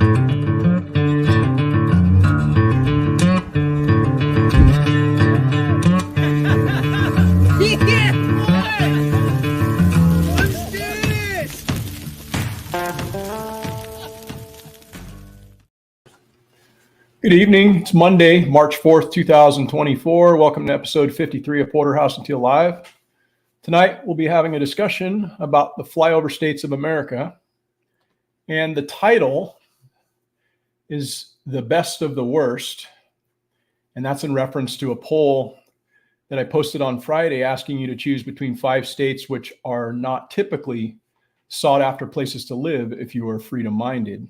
Good evening. It's Monday, March 4th, 2024. Welcome to episode 53 of Porterhouse and Teal Live. Tonight, we'll be having a discussion about the flyover states of America. And the title is The Best of the Worst. And that's in reference to a poll that I posted on Friday asking you to choose between 5 states which are not typically sought after places to live if you are freedom-minded.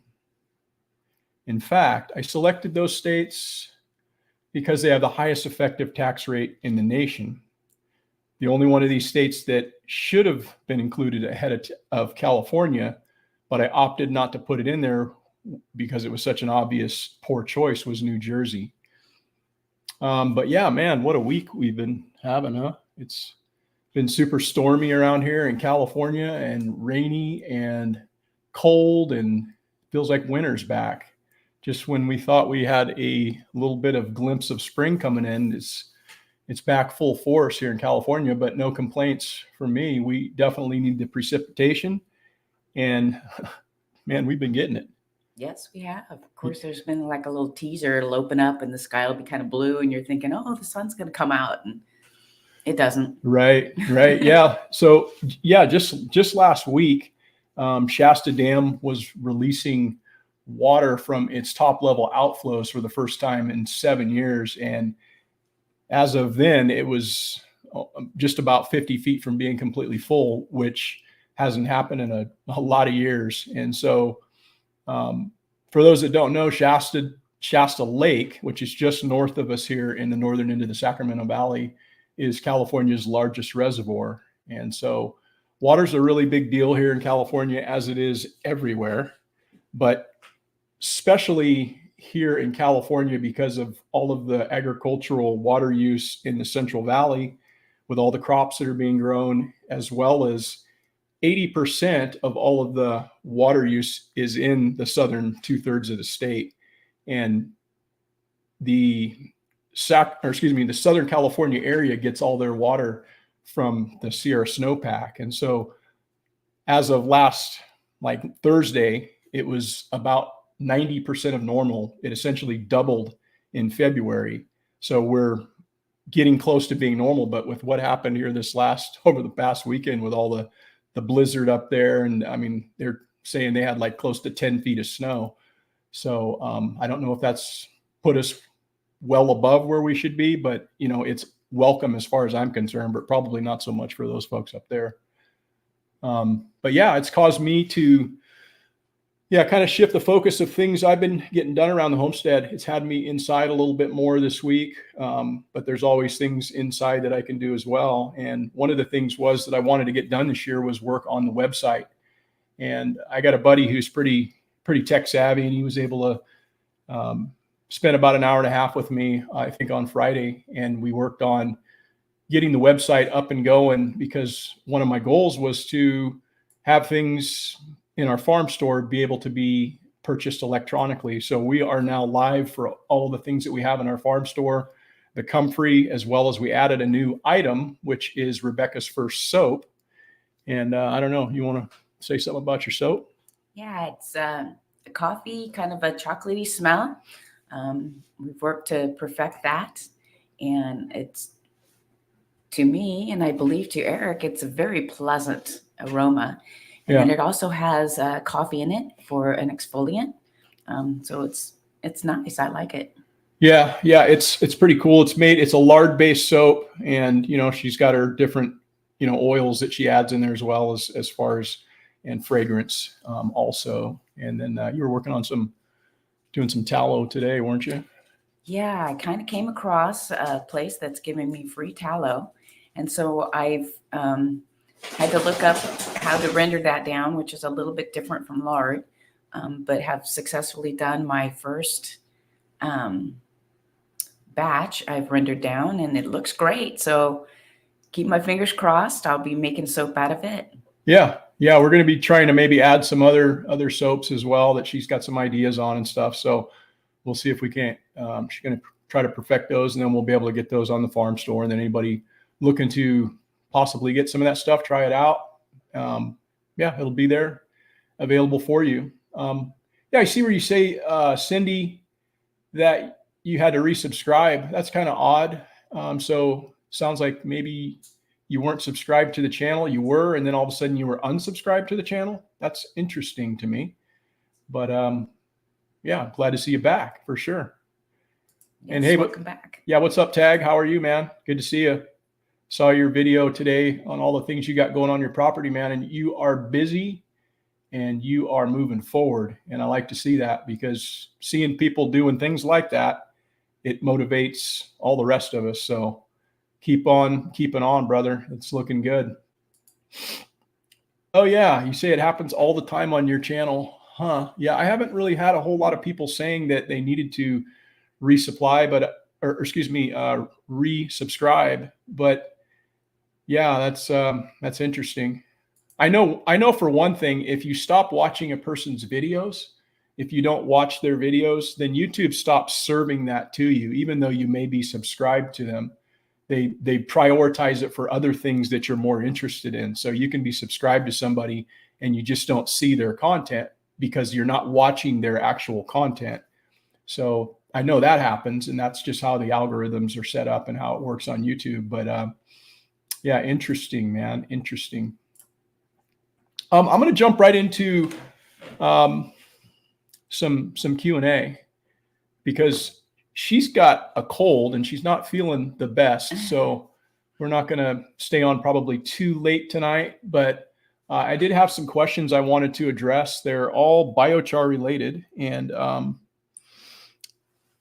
In fact, I selected those states because they have the highest effective tax rate in the nation. The only one of these states that should have been included ahead of California, but I opted not to put it in there because it was such an obvious poor choice, was New Jersey. But yeah, man, what a week we've been having, huh? It's been super stormy around here in California and rainy and cold, and feels like winter's back. Just when we thought we had a little bit of glimpse of spring coming in, it's back full force here in California, but no complaints from me. We definitely need the precipitation, and man, we've been getting it. Yes, we have. Of course, there's been like a little teaser. It'll open up and the sky will be kind of blue, and you're thinking, oh, the sun's going to come out, and it doesn't. Right. Yeah. So yeah, just last week, Shasta Dam was releasing water from its top level outflows for the first time in 7 years. And as of then, it was just about 50 feet from being completely full, which hasn't happened in a lot of years. And so for those that don't know, Shasta Lake, which is just north of us here in the northern end of the Sacramento Valley, is California's largest reservoir. And so water's a really big deal here in California, as it is everywhere. But especially here in California, because of all of the agricultural water use in the Central Valley, with all the crops that are being grown, as well as 80% of all of the water use is in the southern 2/3 of the state. And the Southern California area gets all their water from the Sierra snowpack. And so as of last Thursday, it was about 90% of normal. It essentially doubled in February. So we're getting close to being normal, but with what happened here over the past weekend with all the blizzard up there, and I mean, they're saying they had like close to 10 feet of snow. So I don't know if that's put us well above where we should be, but it's welcome as far as I'm concerned, but probably not so much for those folks up there. But yeah, it's caused me to kind of shift the focus of things I've been getting done around the homestead. It's had me inside a little bit more this week, but there's always things inside that I can do as well. And one of the things was that I wanted to get done this year was work on the website. And I got a buddy who's pretty tech savvy, and he was able to spend about an hour and a half with me, I think on Friday. And we worked on getting the website up and going, because one of my goals was to have things in our farm store be able to be purchased electronically. So we are now live for all the things that we have in our farm store, the Comfrey, as well as we added a new item, which is Rebecca's First soap. And I don't know, you want to say something about your soap? Yeah, it's a coffee, kind of a chocolatey smell. We've worked to perfect that. And it's, to me, and I believe to Eric, it's a very pleasant aroma. And then it also has coffee in it for an exfoliant. So it's nice. I like it. Yeah, it's pretty cool. It's a lard-based soap, and she's got her different oils that she adds in there, as well as far as, and fragrance also. And then you were working on doing some tallow today, weren't you? Yeah, I kind of came across a place that's giving me free tallow, and so I've had to look up how to render that down, which is a little bit different from lard, but have successfully done my first batch I've rendered down, and it looks great. So keep my fingers crossed. I'll be making soap out of it. Yeah. Yeah, we're going to be trying to maybe add some other soaps as well that she's got some ideas on and stuff. So we'll see if we can't. She's going to try to perfect those, and then we'll be able to get those on the farm store. And then anybody looking to possibly get some of that stuff, try it out. Yeah, it'll be there available for you. Yeah, I see where you say, Cindy, that you had to resubscribe. That's kind of odd. So sounds like maybe you weren't subscribed to the channel. You were, and then all of a sudden you were unsubscribed to the channel. That's interesting to me. But yeah, glad to see you back for sure. Yes, and hey, welcome back. Yeah, what's up, Tag? How are you, man? Good to see you. Saw your video today on all the things you got going on your property, man. And you are busy and you are moving forward. And I like to see that, because seeing people doing things like that, it motivates all the rest of us. So keep on keeping on, brother. It's looking good. Oh yeah, you say it happens all the time on your channel, huh? Yeah, I haven't really had a whole lot of people saying that they needed to resupply, or excuse me, resubscribe. But yeah, that's interesting. I know for one thing, if you stop watching a person's videos, if you don't watch their videos, then YouTube stops serving that to you, even though you may be subscribed to them. They prioritize it for other things that you're more interested in. So you can be subscribed to somebody and you just don't see their content because you're not watching their actual content. So I know that happens, and that's just how the algorithms are set up and how it works on YouTube. But yeah, interesting, man. Interesting. I'm going to jump right into some Q&A, because she's got a cold and she's not feeling the best. So we're not going to stay on probably too late tonight. But I did have some questions I wanted to address. They're all biochar related. And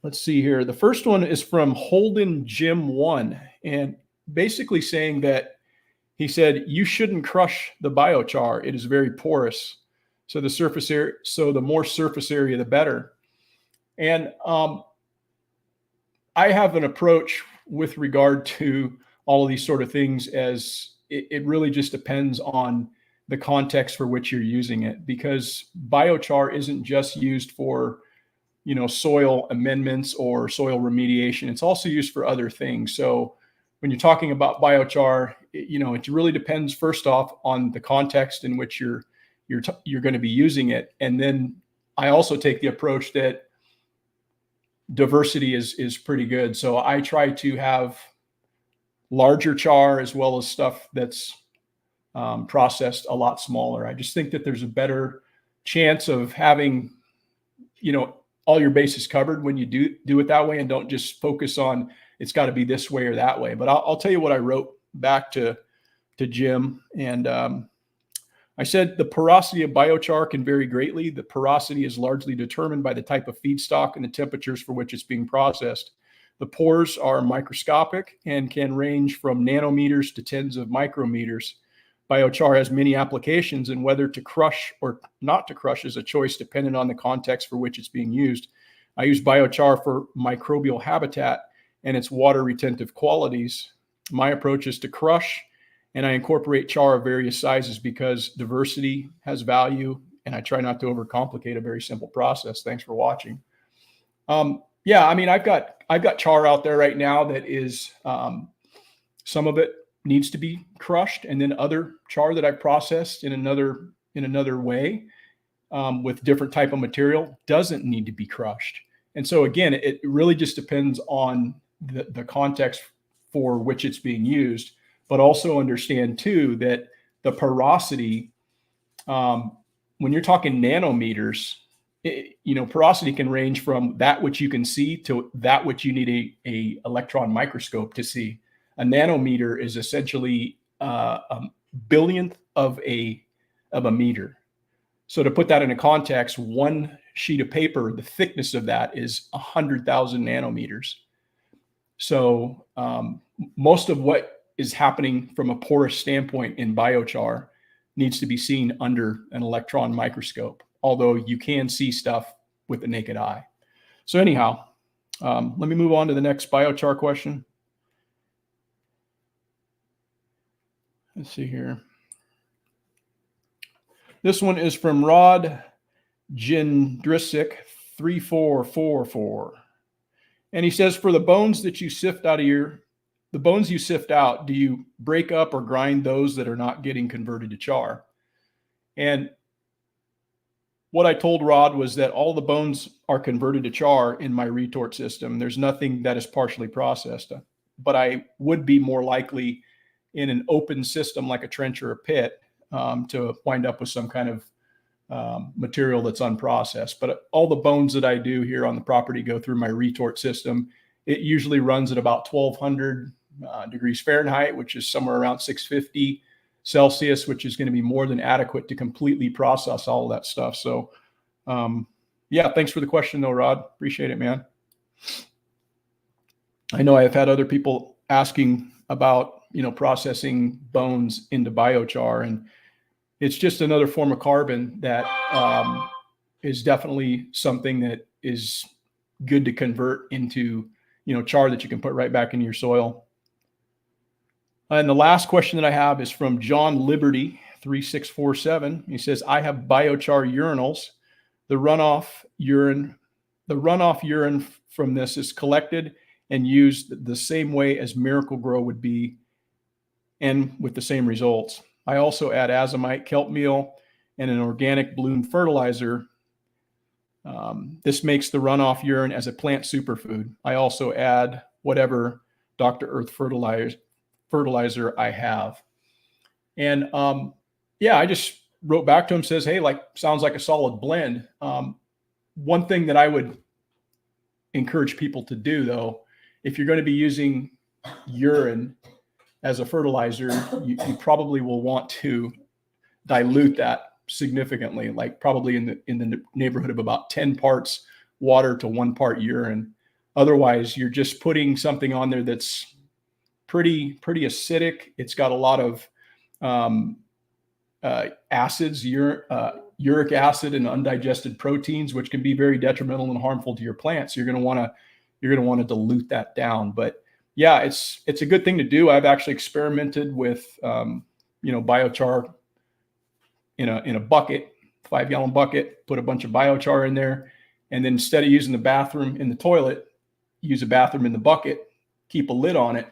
let's see here. The first one is from Holden Jim 1, and basically saying that he said, you shouldn't crush the biochar. It is very porous. So the surface area, so the more surface area, the better. And I have an approach with regard to all of these sort of things, as it really just depends on the context for which you're using it, because biochar isn't just used for, soil amendments or soil remediation. It's also used for other things. So when you're talking about biochar, it really depends, first off, on the context in which you're going to be using it. And then I also take the approach that diversity is pretty good. So I try to have larger char as well as stuff that's processed a lot smaller. I just think that there's a better chance of having, all your bases covered when you do it that way, and don't just focus on it's got to be this way or that way. But I'll tell you what I wrote back to Jim. And I said, the porosity of biochar can vary greatly. The porosity is largely determined by the type of feedstock and the temperatures for which it's being processed. The pores are microscopic and can range from nanometers to tens of micrometers. Biochar has many applications, and whether to crush or not to crush is a choice dependent on the context for which it's being used. I use biochar for microbial habitat and its water retentive qualities. My approach is to crush, and I incorporate char of various sizes because diversity has value, and I try not to overcomplicate a very simple process. Thanks for watching. Yeah, I mean, I've got char out there right now that is, some of it needs to be crushed, and then other char that I've processed in another way, with different type of material, doesn't need to be crushed. And so again, it really just depends on the context for which it's being used, but also understand too that the porosity, when you're talking nanometers, porosity can range from that which you can see to that which you need a electron microscope to see. A nanometer is essentially a billionth of a meter. So to put that into context, one sheet of paper, the thickness of that is 100,000 nanometers. So most of what is happening from a porous standpoint in biochar needs to be seen under an electron microscope, although you can see stuff with the naked eye. So anyhow, let me move on to the next biochar question. Let's see here. This one is from Rod Jindrisic 3444. And he says, for the bones that you sift out the bones you sift out, do you break up or grind those that are not getting converted to char? And what I told Rod was that all the bones are converted to char in my retort system. There's nothing that is partially processed, but I would be more likely in an open system like a trench or a pit to wind up with some kind of material that's unprocessed. But all the bones that I do here on the property go through my retort system. It usually runs at about 1200 degrees Fahrenheit, which is somewhere around 650 Celsius, which is going to be more than adequate to completely process all of that stuff. So yeah, thanks for the question though, Rod. Appreciate it, man. I know I've had other people asking about, processing bones into biochar, and it's just another form of carbon that is definitely something that is good to convert into, char that you can put right back into your soil. And the last question that I have is from John Liberty 3647. He says, I have biochar urinals. The runoff urine from this is collected and used the same way as Miracle Grow would be, and with the same results. I also add azomite, kelp meal, and an organic bloom fertilizer. This makes the runoff urine as a plant superfood. I also add whatever Dr. Earth fertilizer I have. And I just wrote back to him, says, hey, sounds like a solid blend. One thing that I would encourage people to do, though, if you're going to be using urine as a fertilizer, you probably will want to dilute that significantly, like probably in the neighborhood of about 10 parts water to 1 part urine. Otherwise, you're just putting something on there that's pretty acidic. It's got a lot of acids, uric acid and undigested proteins, which can be very detrimental and harmful to your plants. You're going to want to dilute that down. But yeah, it's a good thing to do. I've actually experimented with biochar in a bucket, 5-gallon bucket, put a bunch of biochar in there, and then instead of using the bathroom in the toilet, use a bathroom in the bucket, keep a lid on it.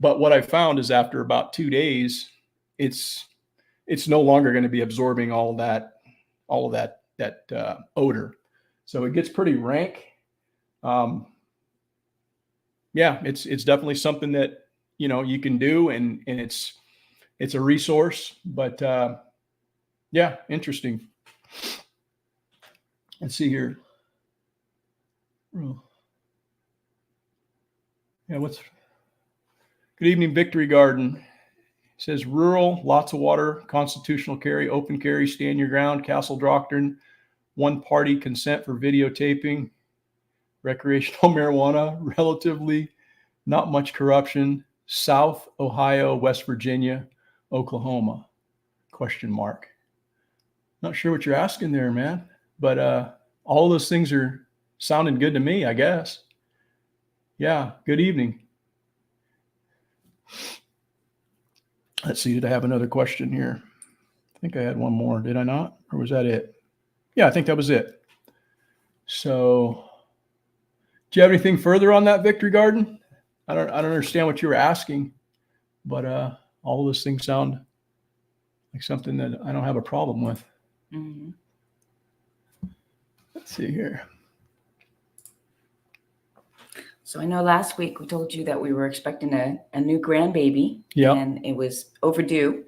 But what I found is after about 2 days, it's no longer going to be absorbing all of that odor. So it gets pretty rank. It's definitely something that, you can do, and it's a resource, but interesting. Let's see here. Good evening, Victory Garden. It says rural, lots of water, constitutional carry, open carry, stand your ground, castle doctrine, one party consent for videotaping, recreational marijuana, relatively not much corruption, South Ohio, West Virginia, Oklahoma, ? Not sure what you're asking there, man, but all those things are sounding good to me, I guess. Yeah, good evening. Let's see, did I have another question here? I think I had one more, did I not? Or was that it? Yeah, I think that was it. So, do you have anything further on that, Victory Garden? I don't understand what you were asking, but all of those things sound like something that I don't have a problem with. Mm-hmm. Let's see here. So I know last week we told you that we were expecting a new grandbaby, and it was overdue.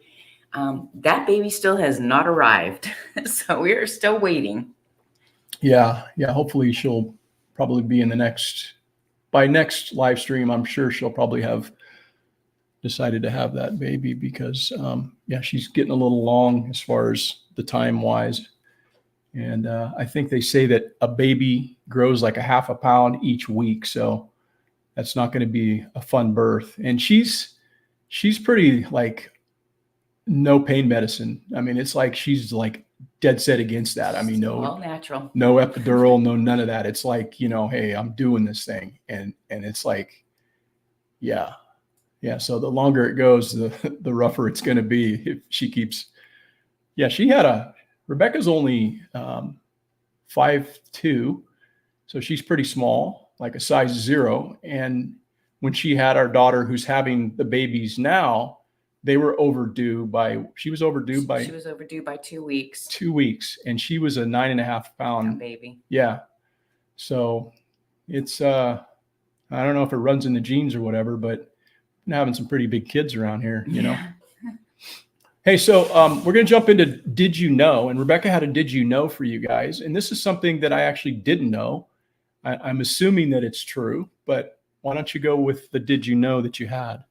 That baby still has not arrived, so we are still waiting. Yeah. Hopefully she'll probably be in by next live stream. I'm sure she'll probably have decided to have that baby because, she's getting a little long as far as the time wise. And I think they say that a baby grows like a half a pound each week. So that's not going to be a fun birth. And she's pretty like no pain medicine. I mean, it's like she's like dead set against that. I mean, all natural, no epidural, no none of that. It's like, hey, I'm doing this thing, and it's like, yeah. So the longer it goes, the rougher it's going to be if she keeps Yeah, Rebecca's only 5'2", so she's pretty small, like a size 0. And when she had our daughter, who's having the babies now, she was overdue by She was overdue by 2 weeks. 2 weeks, and she was a 9.5-pound baby. Yeah. So it's I don't know if it runs in the genes or whatever, but I'm having some pretty big kids around here, you know. Hey, so we're going to jump into Did You Know? And Rebecca had a Did You Know for you guys. And this is something that I actually didn't know. I'm assuming that it's true, but why don't you go with the Did You Know that you had?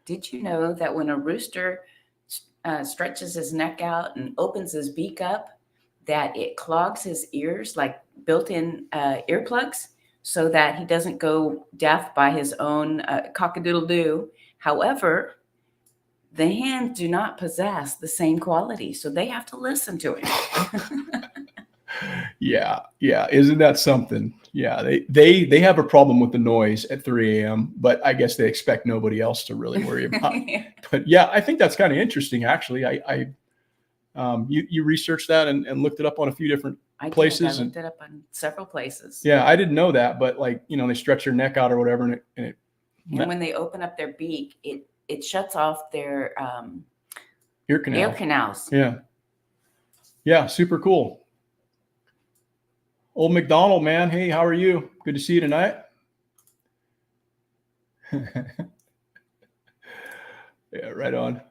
Did you know that when a rooster stretches his neck out and opens his beak up, that it clogs his ears like built-in earplugs so that he doesn't go deaf by his own cock-a-doodle-doo? However, the hens do not possess the same quality, so they have to listen to it. Yeah. Isn't that something? Yeah, they have a problem with the noise at 3 a.m., but I guess they expect nobody else to really worry about it. But yeah, I think that's kind of interesting, actually. You researched that and looked it up on a few different places. I looked it up on several places. Yeah, I didn't know that, but like, they stretch their neck out or whatever, and when they open up their beak, it shuts off their ear canals. Yeah, super cool. Old McDonald, man. Hey, how are you? Good to see you tonight. Yeah, right on.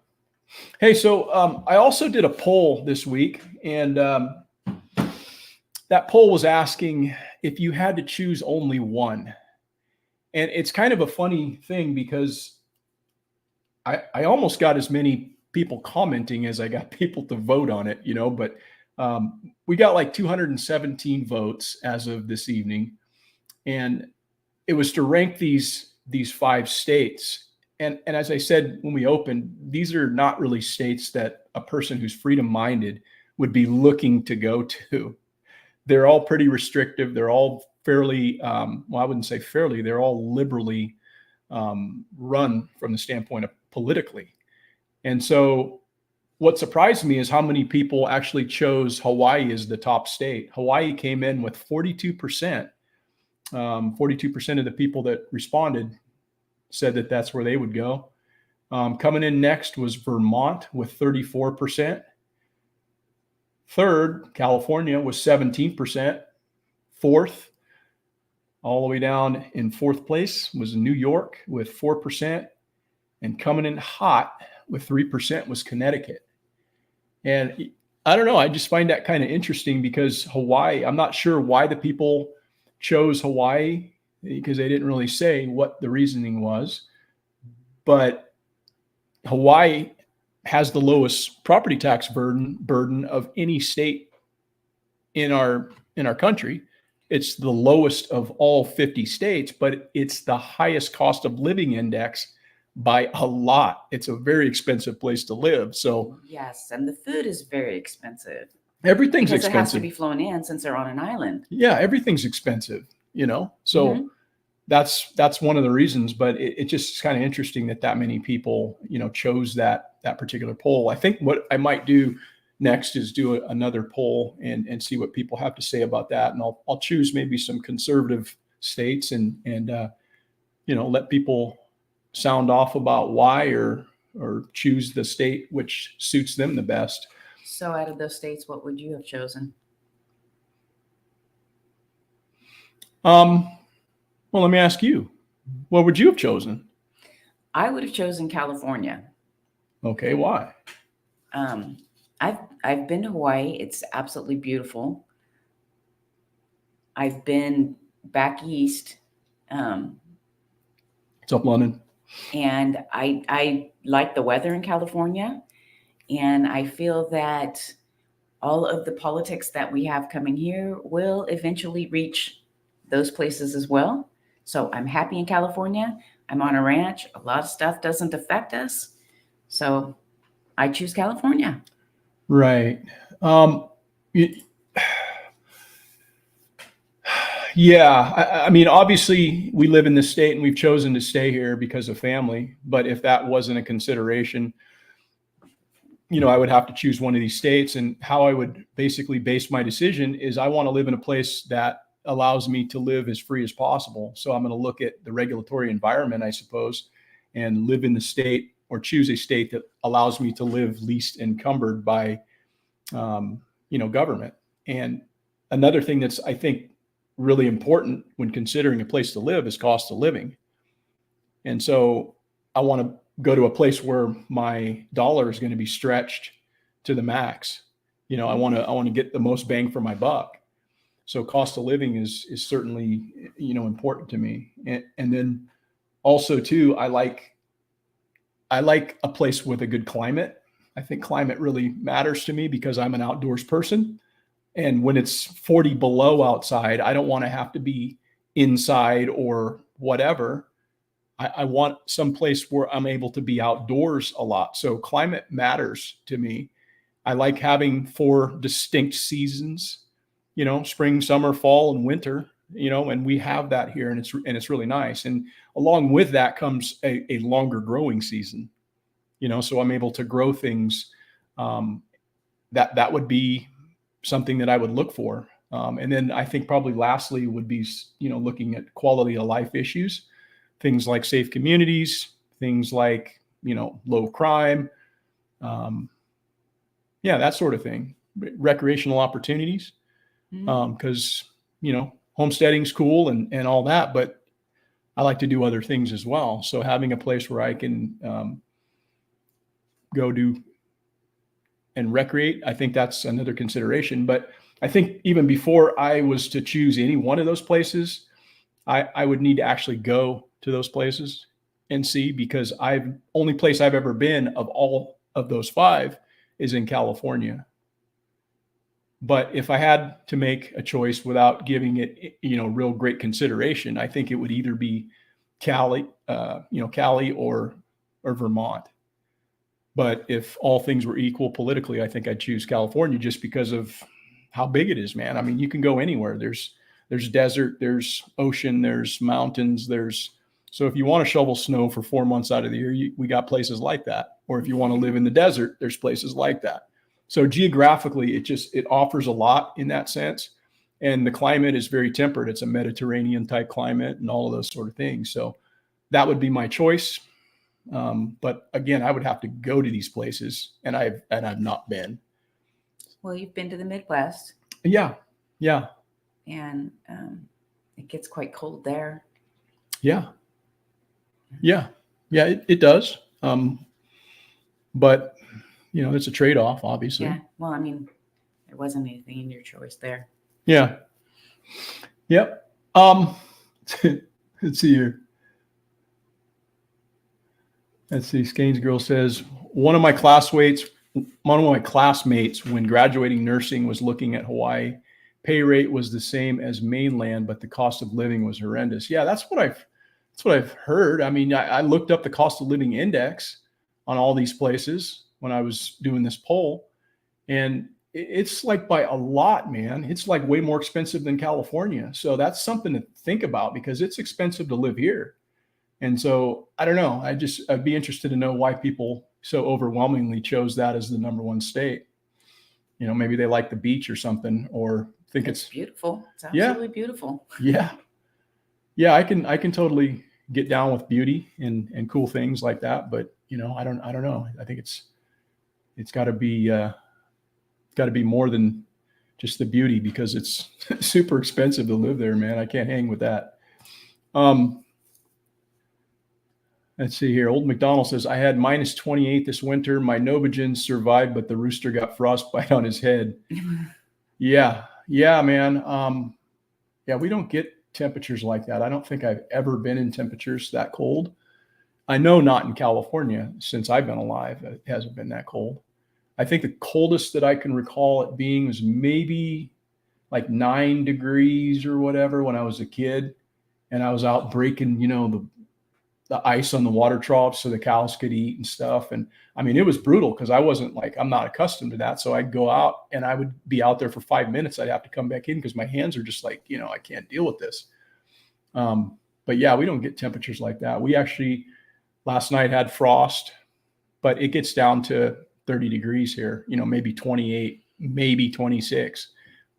Hey, so I also did a poll this week, and that poll was asking if you had to choose only one. And it's kind of a funny thing because I almost got as many people commenting as I got people to vote on it, but we got like 217 votes as of this evening. And it was to rank these 5 states. And as I said when we opened, these are not really states that a person who's freedom-minded would be looking to go to. They're all pretty restrictive. They're all fairly, well, I wouldn't say fairly, they're all liberally run from the standpoint of politically. And so what surprised me is how many people actually chose Hawaii as the top state. Hawaii came in with 42%. 42% of the people that responded said that that's where they would go. Coming in next was Vermont with 34%. Third, California was 17%. Fourth, all the way down in fourth place was New York with 4%. And coming in hot with 3% was Connecticut. And I don't know, I just find that kind of interesting because Hawaii, I'm not sure why the people chose Hawaii, because they didn't really say what the reasoning was. But Hawaii has the lowest property tax burden of any state in our country. It's the lowest of all 50 states, but it's the highest cost of living index by a lot. It's a very expensive place to live. So yes, and the food is very expensive. Everything's expensive. Because it has to be flown in since they're on an island. Yeah, everything's expensive, So that's one of the reasons. But it just is kind of interesting that many people, chose that particular poll. I think what I might do next is do another poll and see what people have to say about that. And I'll choose maybe some conservative states and let people sound off about why or choose the state which suits them the best. So out of those states, what would you have chosen? Well, let me ask you, what would you have chosen? I would have chosen California. Okay, why? I've been to Hawaii. It's absolutely beautiful. I've been back east. What's up, London? And I like the weather in California. And I feel that all of the politics that we have coming here will eventually reach those places as well. So I'm happy in California. I'm on a ranch. A lot of stuff doesn't affect us. So I choose California. Right. Yeah. I mean, obviously we live in this state and we've chosen to stay here because of family. But if that wasn't a consideration, I would have to choose one of these states, and how I would basically base my decision is I want to live in a place that allows me to live as free as possible. So I'm going to look at the regulatory environment, I suppose, and live in the state, or choose a state that allows me to live least encumbered by, government. And another thing that's, I think, really important when considering a place to live is cost of living. And so I want to go to a place where my dollar is going to be stretched to the max. I want to get the most bang for my buck. So cost of living is certainly, important to me. And then also too, I like a place with a good climate. I think climate really matters to me because I'm an outdoors person. And when it's 40 below outside, I don't want to have to be inside or whatever. I want some place where I'm able to be outdoors a lot. So climate matters to me. I like having 4 distinct seasons, spring, summer, fall, and winter, and we have that here, and it's really nice. And along with that comes a longer growing season, so I'm able to grow things. That would be something that I would look for. And then I think probably lastly would be, looking at quality of life issues. Things like safe communities, things like, low crime, that sort of thing, recreational opportunities. Because, homesteading's cool and all that, but I like to do other things as well. So having a place where I can go do and recreate, I think that's another consideration. But I think even before I was to choose any one of those places, I would need to actually go to those places and see, because only place I've ever been of all of those 5 is in California. But if I had to make a choice without giving it, real great consideration, I think it would either be Cali or Vermont. But if all things were equal politically, I think I'd choose California just because of how big it is, man. I mean, you can go anywhere. There's desert, there's ocean, there's mountains, so if you want to shovel snow for 4 months out of the year, we got places like that. Or if you want to live in the desert, there's places like that. So geographically, it offers a lot in that sense. And the climate is very temperate. It's a Mediterranean type climate and all of those sort of things. So that would be my choice. But again, I would have to go to these places, and I've not been. Well, you've been to the Midwest. Yeah. And it gets quite cold there. Yeah, it does. But it's a trade-off, obviously. Yeah. Well, I mean, there wasn't anything in your choice there. Yeah. Yep. Let's see here. Let's see. Skane's girl says, one of my classmates, when graduating nursing, was looking at Hawaii. Pay rate was the same as mainland, but the cost of living was horrendous. Yeah, that's what I've heard. I mean, I looked up the cost of living index on all these places when I was doing this poll, and it's like by a lot, man. It's like way more expensive than California. So that's something to think about, because it's expensive to live here. And so I don't know. I'd be interested to know why people so overwhelmingly chose that as the number 1 state. Maybe they like the beach or something, or think it's beautiful. It's absolutely beautiful. Yeah. Yeah. I can totally get down with beauty and cool things like that. But, I don't know. I think it's gotta be more than just the beauty, because it's super expensive to live there, man. I can't hang with that. Let's see here. Old McDonald says, I had minus 28 this winter. My Novogen survived, but the rooster got frostbite on his head. Yeah, man. We don't get temperatures like that. I don't think I've ever been in temperatures that cold. I know not in California. Since I've been alive, it hasn't been that cold. I think the coldest that I can recall it being was maybe like 9 degrees or whatever when I was a kid, and I was out breaking, the ice on the water troughs so the cows could eat and stuff. And I mean, it was brutal, because I'm not accustomed to that. So I'd go out and I would be out there for 5 minutes. I'd have to come back in because my hands are just like, I can't deal with this. But yeah, we don't get temperatures like that. We actually last night had frost, but it gets down to 30 degrees here, maybe 28, maybe 26.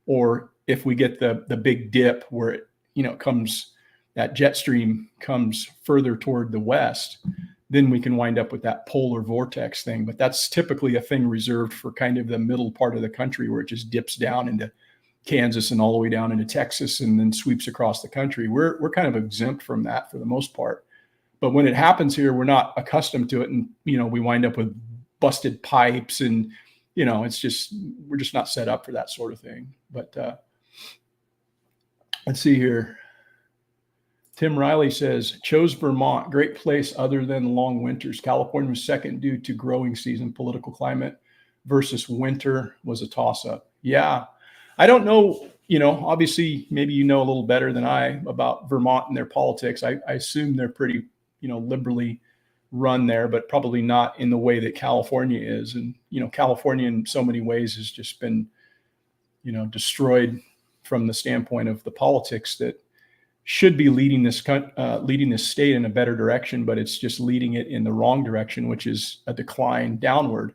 Or if we get the big dip where it comes, that jet stream comes further toward the west, then we can wind up with that polar vortex thing. But that's typically a thing reserved for kind of the middle part of the country, where it just dips down into Kansas and all the way down into Texas and then sweeps across the country. We're kind of exempt from that for the most part. But when it happens here, we're not accustomed to it. And, we wind up with busted pipes and, we're just not set up for that sort of thing. But let's see here. Tim Riley says, chose Vermont, great place other than long winters. California was second due to growing season, political climate versus winter was a toss-up. Yeah, I don't know, obviously maybe a little better than I about Vermont and their politics. I assume they're pretty, liberally run there, but probably not in the way that California is. And, California in so many ways has just been, destroyed from the standpoint of the politics that should be leading this state in a better direction, but it's just leading it in the wrong direction, which is a decline downward.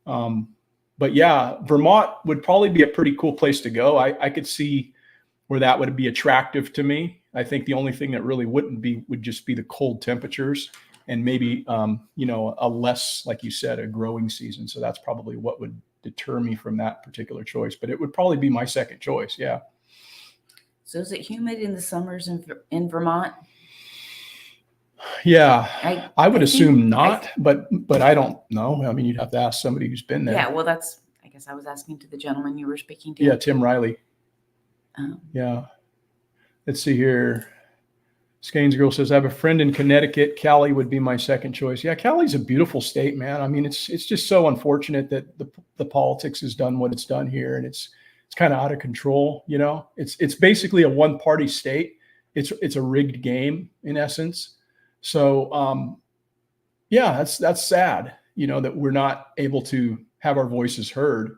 But yeah, Vermont would probably be a pretty cool place to go. I could see where that would be attractive to me. I think the only thing that really would just be the cold temperatures and maybe, a less, like you said, a growing season. So that's probably what would deter me from that particular choice, but it would probably be my second choice. Yeah. So is it humid in the summers in Vermont? Yeah, I would assume not, but I don't know. I mean, you'd have to ask somebody who's been there. Yeah, well, I guess I was asking to the gentleman you were speaking to. Yeah, Tim Riley. Yeah. Let's see here. Skanes Girl says, I have a friend in Connecticut. Cali would be my second choice. Yeah, Cali's a beautiful state, man. I mean, it's just so unfortunate that the politics has done what it's done here, and it's kind of out of control. It's basically a one-party state. It's a rigged game in essence. So, yeah, that's sad, that we're not able to have our voices heard.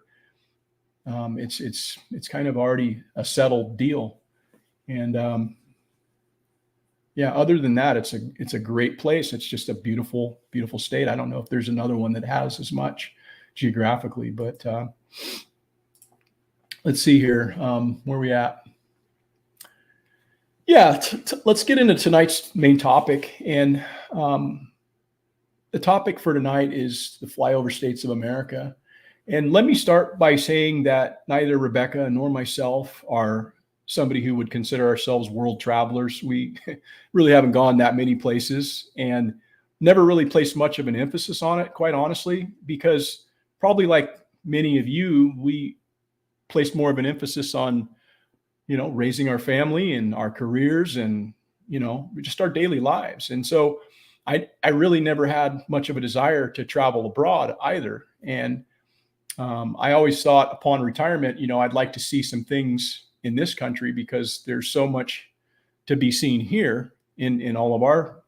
It's kind of already a settled deal. And, yeah, other than that, it's a great place. It's just a beautiful, beautiful state. I don't know if there's another one that has as much geographically, but, let's see here. Where are we at? Yeah, let's get into tonight's main topic. And the topic for tonight is the flyover states of America. And let me start by saying that neither Rebecca nor myself are somebody who would consider ourselves world travelers. We really haven't gone that many places and never really placed much of an emphasis on it, quite honestly, because probably like many of you, we placed more of an emphasis on, raising our family and our careers and, just our daily lives. And so I really never had much of a desire to travel abroad either. And I always thought upon retirement, I'd like to see some things in this country because there's so much to be seen here in all of our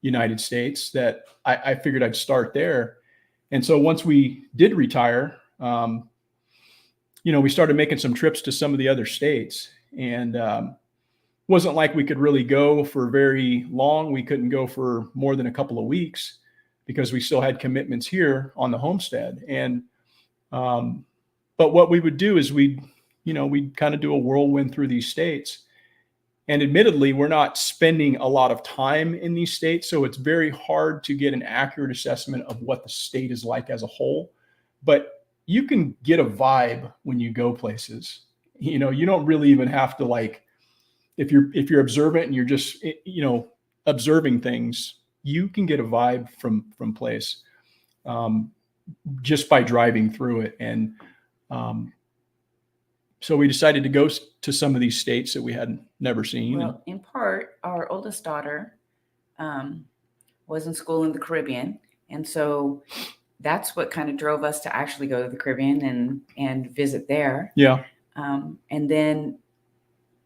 United States that I figured I'd start there. And so once we did retire, we started making some trips to some of the other states, and wasn't like we could really go for very long. We couldn't go for more than a couple of weeks because we still had commitments here on the homestead. And but what we would do is we'd kind of do a whirlwind through these states. And admittedly, we're not spending a lot of time in these states, so it's very hard to get an accurate assessment of what the state is like as a whole. But you can get a vibe when you go places. You don't really even have to if you're observant and you're just observing things, you can get a vibe from place just by driving through it. And so we decided to go to some of these states that we had never seen. Well, in part, our oldest daughter was in school in the Caribbean, and so that's what kind of drove us to actually go to the Caribbean and visit there. Yeah. And then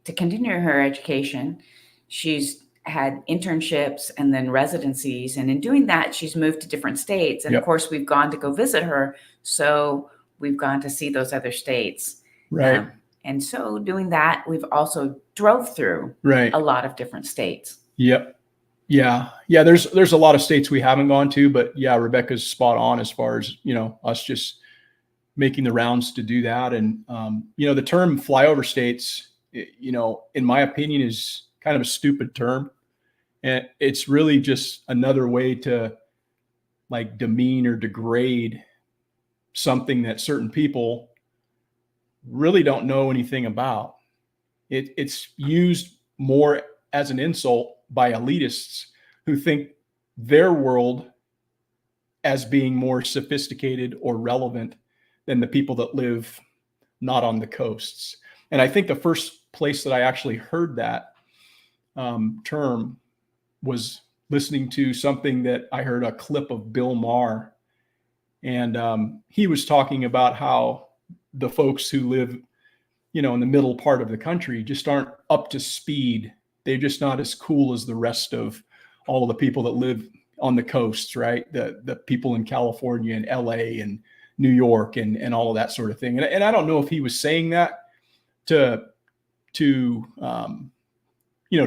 to continue her education, she's had internships and then residencies. And in doing that, she's moved to different states. And Yep. Of course, we've gone to go visit her. So we've gone to see those other states. Right. And so doing that, we've also drove through Right. a lot of different states. Yep. Yeah. Yeah. There's a lot of states we haven't gone to, but yeah, Rebecca's spot on as far as, us just making the rounds to do that. And, the term flyover states, in my opinion is kind of a stupid term. And it's really just another way to like demean or degrade something that certain people really don't know anything about. It's used more as an insult by elitists who think their world as being more sophisticated or relevant than the people that live not on the coasts. And I think the first place that I actually heard that term was listening to something that I heard a clip of Bill Maher. And he was talking about how the folks who live, in the middle part of the country just aren't up to speed. They're just not as cool as the rest of all of the people that live on the coasts, right? The people in California and LA and New York and all of that sort of thing. And I don't know if he was saying that to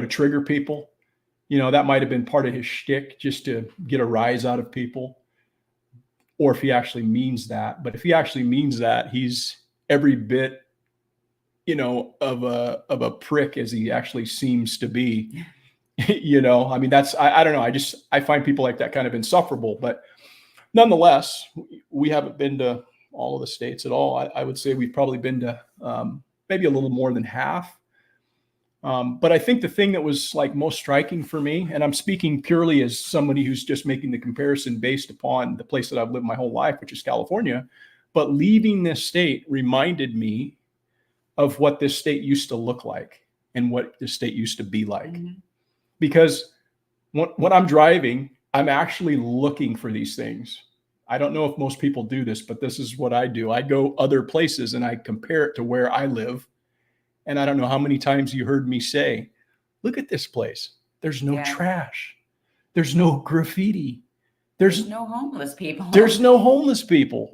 trigger people. That might have been part of his shtick just to get a rise out of people, or if he actually means that. But if he actually means that, he's every bit, of a prick as he actually seems to be. I mean, I don't know. I find people like that kind of insufferable. But nonetheless, we haven't been to all of the states at all. I would say we've probably been to maybe a little more than half. But I think the thing that was like most striking for me, and I'm speaking purely as somebody who's just making the comparison based upon the place that I've lived my whole life, which is California, but leaving this state reminded me of what this state used to look like and what this state used to be like. Mm-hmm. Because when I'm driving, I'm actually looking for these things. I don't know if most people do this, but this is what I do. I go other places and I compare it to where I live. And I don't know how many times you heard me say, look at this place. There's no trash. There's no graffiti. There's no homeless people. There's no homeless people.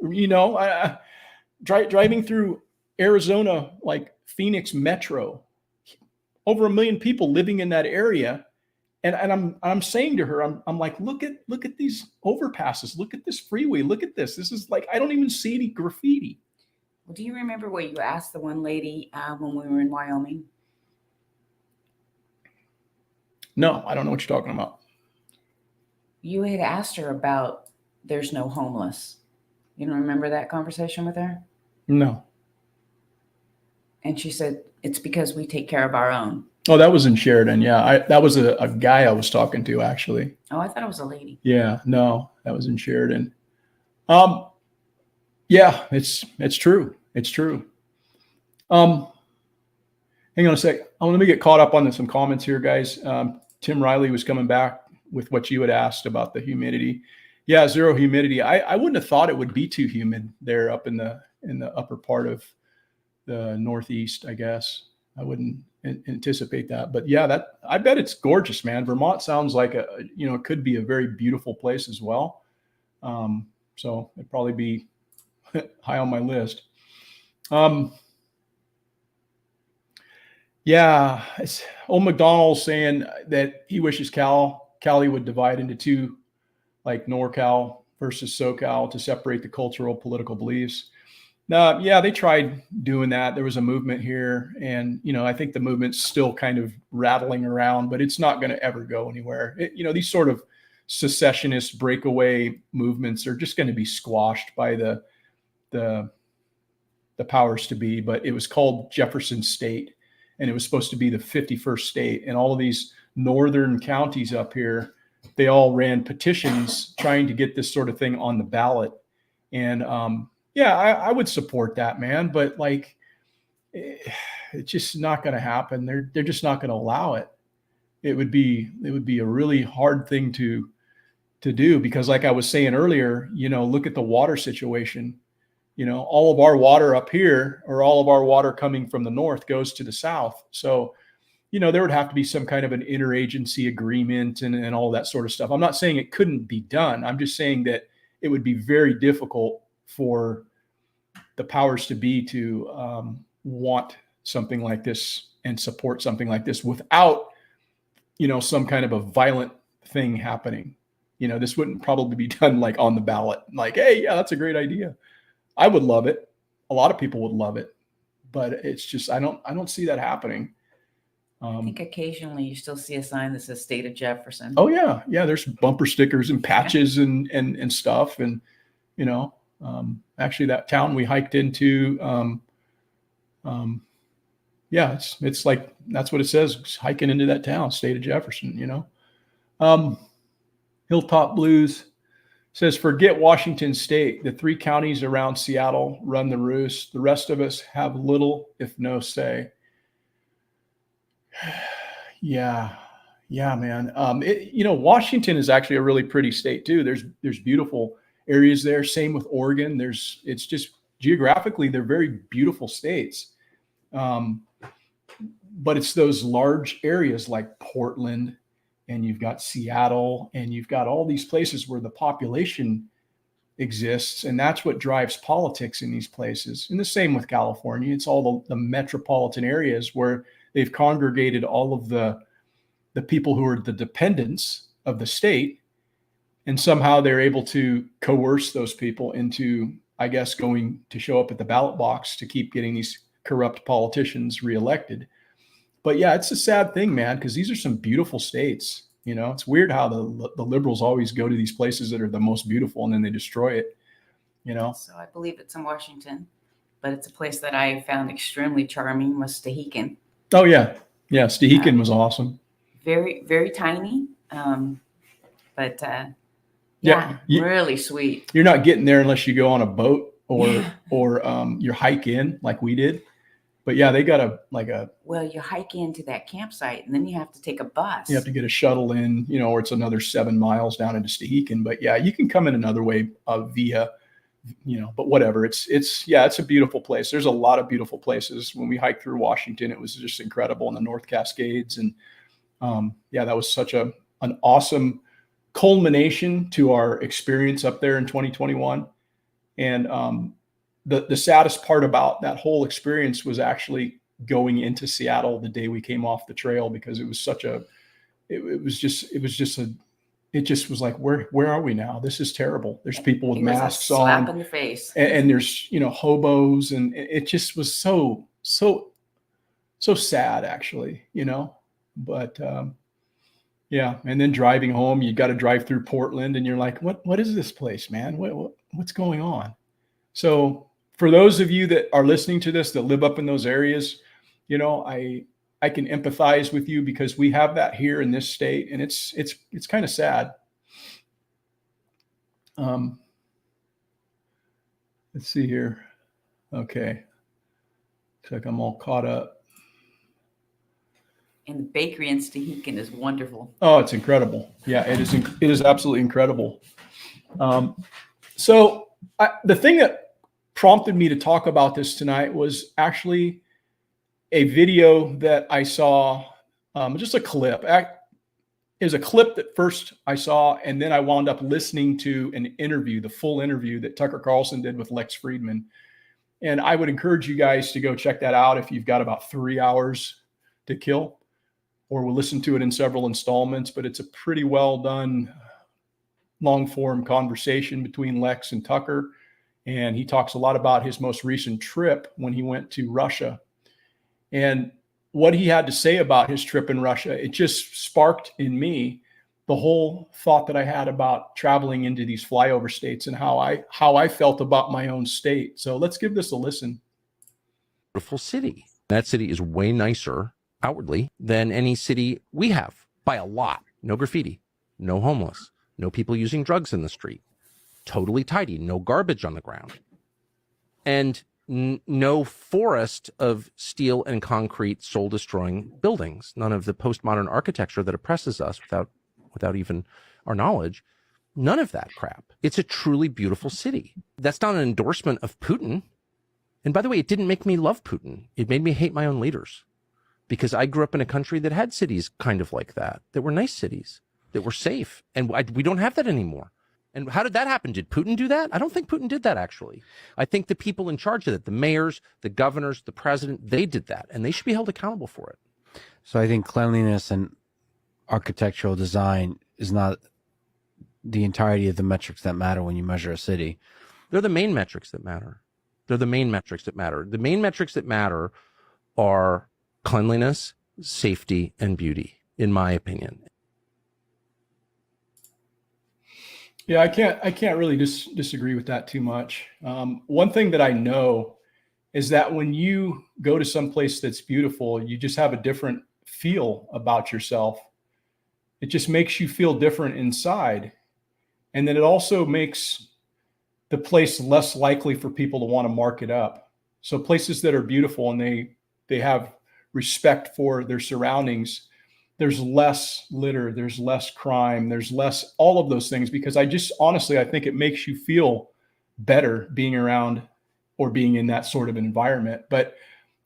Driving through Arizona, like Phoenix Metro, over 1 million people living in that area. And I'm saying to her, I'm like, look at these overpasses. Look at this freeway. Look at this. This is like, I don't even see any graffiti. Well, do you remember what you asked the one lady when we were in Wyoming? No, I don't know what you're talking about. You had asked her about there's no homeless. You don't remember that conversation with her? No. And she said, it's because we take care of our own. Oh, that was in Sheridan. Yeah, that was a guy I was talking to, actually. Oh, I thought it was a lady. Yeah, no, that was in Sheridan. Yeah, it's true. It's true. Hang on a sec. Let me get caught up on some comments here, guys. Tim Riley was coming back with what you had asked about the humidity. Yeah, zero humidity. I wouldn't have thought it would be too humid there up in the upper part of the Northeast, I guess. I wouldn't anticipate that. But yeah, I bet it's gorgeous, man. Vermont sounds like it could be a very beautiful place as well. So it'd probably be high on my list. Yeah, it's old McDonald's saying that he wishes Cali would divide into two, like NorCal versus SoCal, to separate the cultural, political beliefs. Yeah, they tried doing that. There was a movement here, and I think the movement's still kind of rattling around, but it's not going to ever go anywhere. These sort of secessionist breakaway movements are just going to be squashed by the powers to be. But it was called Jefferson State, and it was supposed to be the 51st state. And all of these northern counties up here, they all ran petitions trying to get this sort of thing on the ballot. And yeah, I would support that, man. But like, it's just not going to happen. They're just not going to allow it. It would be a really hard thing to do, because like I was saying earlier, look at the water situation. All of our water up here, or all of our water coming from the north, goes to the south. So, there would have to be some kind of an interagency agreement and all that sort of stuff. I'm not saying it couldn't be done. I'm just saying that it would be very difficult for the powers to be to want something like this and support something like this without, some kind of a violent thing happening. You know, this wouldn't probably be done like on the ballot. Like, hey, yeah, that's a great idea. I would love it. A lot of people would love it, but it's just, I don't see that happening. I think occasionally you still see a sign that says State of Jefferson. Oh yeah. Yeah. There's bumper stickers and patches and stuff. And, you know, actually that town we hiked into, yeah, it's like, that's what it says, hiking into that town, State of Jefferson, you know. Hilltop Blues says, forget Washington State. The 3 counties around Seattle run the roost. The rest of us have little, if no say. Yeah, man. You know, Washington is actually a really pretty state too. There's beautiful areas there. Same with Oregon. It's just geographically, they're very beautiful states. But it's those large areas like Portland, and you've got Seattle, and you've got all these places where the population exists. And that's what drives politics in these places. And the same with California. It's all the metropolitan areas where they've congregated all of the people who are the dependents of the state. And somehow they're able to coerce those people into, I guess, going to show up at the ballot box to keep getting these corrupt politicians reelected. But yeah, it's a sad thing, man, because these are some beautiful states. You know, it's weird how the liberals always go to these places that are the most beautiful and then they destroy it, you know? So I believe it's in Washington, but it's a place that I found extremely charming was Stehekin. Oh yeah. Yeah. Stehekin was awesome. Very, very tiny. But really sweet. You're not getting there unless you go on a boat or you hike in like we did. But yeah, they got well, you hike into that campsite and then you have to take a bus. You have to get a shuttle in, you know, or it's another 7 miles down into Stehekin. But yeah, you can come in another way via, you know, but whatever. It's a beautiful place. There's a lot of beautiful places. When we hiked through Washington, it was just incredible in the North Cascades. And that was such an awesome culmination to our experience up there in 2021. And the saddest part about that whole experience was actually going into Seattle the day we came off the trail, because it was just like, where are we now? This is terrible. There's people with masks on, slap in the face, and there's, you know, hobos, and it just was so sad actually, you know. But yeah, and then driving home, you got to drive through Portland, and you're like, what is this place, man? What's going on? So for those of you that are listening to this that live up in those areas, you know, I can empathize with you, because we have that here in this state, and it's kind of sad. Let's see here. Okay. Looks like I'm all caught up. And the bakery in Stehekin is wonderful. Oh, it's incredible. Yeah, it is absolutely incredible. So the thing that prompted me to talk about this tonight was actually a video that I saw, just a clip. It was a clip that first I saw, and then I wound up listening to an interview, the full interview that Tucker Carlson did with Lex Friedman. And I would encourage you guys to go check that out if you've got about 3 hours to kill, or we'll listen to it in several installments. But it's a pretty well done long form conversation between Lex and Tucker. And he talks a lot about his most recent trip when he went to Russia. And what he had to say about his trip in Russia, it just sparked in me the whole thought that I had about traveling into these flyover states and how I felt about my own state. So let's give this a listen. Beautiful city. That city is way nicer outwardly than any city we have by a lot. No graffiti, no homeless, no people using drugs in the street. Totally tidy, no garbage on the ground, and no forest of steel and concrete soul-destroying buildings. None of the postmodern architecture that oppresses us without even our knowledge. None of that crap. It's a truly beautiful city. That's not an endorsement of Putin. And by the way, it didn't make me love Putin. It made me hate my own leaders, because I grew up in a country that had cities kind of like that were nice cities, that were safe, and we don't have that anymore. And how did that happen? Did Putin do that? I don't think Putin did that, actually. I think the people in charge of it, the mayors, the governors, the president, they did that, and they should be held accountable for it. So I think cleanliness and architectural design is not the entirety of the metrics that matter when you measure a city. They're the main metrics that matter. They're the main metrics that matter. The main metrics that matter are cleanliness, safety, and beauty, in my opinion. Yeah, I can't really disagree with that too much. One thing that I know is that when you go to some place that's beautiful, you just have a different feel about yourself. It just makes you feel different inside. And then it also makes the place less likely for people to want to mark it up. So places that are beautiful and they have respect for their surroundings, there's less litter, there's less crime, there's less all of those things, because I think it makes you feel better being around or being in that sort of environment. But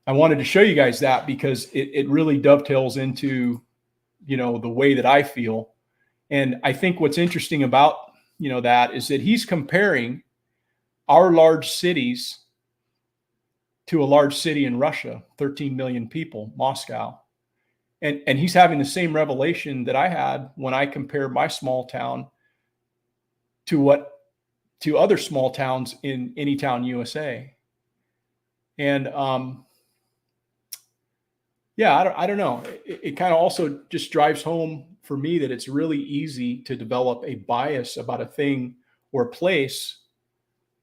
I wanted to show you guys that because it really dovetails into, the way that I feel. And I think what's interesting about, that is that he's comparing our large cities to a large city in Russia, 13 million people, Moscow. And he's having the same revelation that I had when I compared my small town to other small towns in any town USA. And I don't know. It kind of also just drives home for me that it's really easy to develop a bias about a thing or place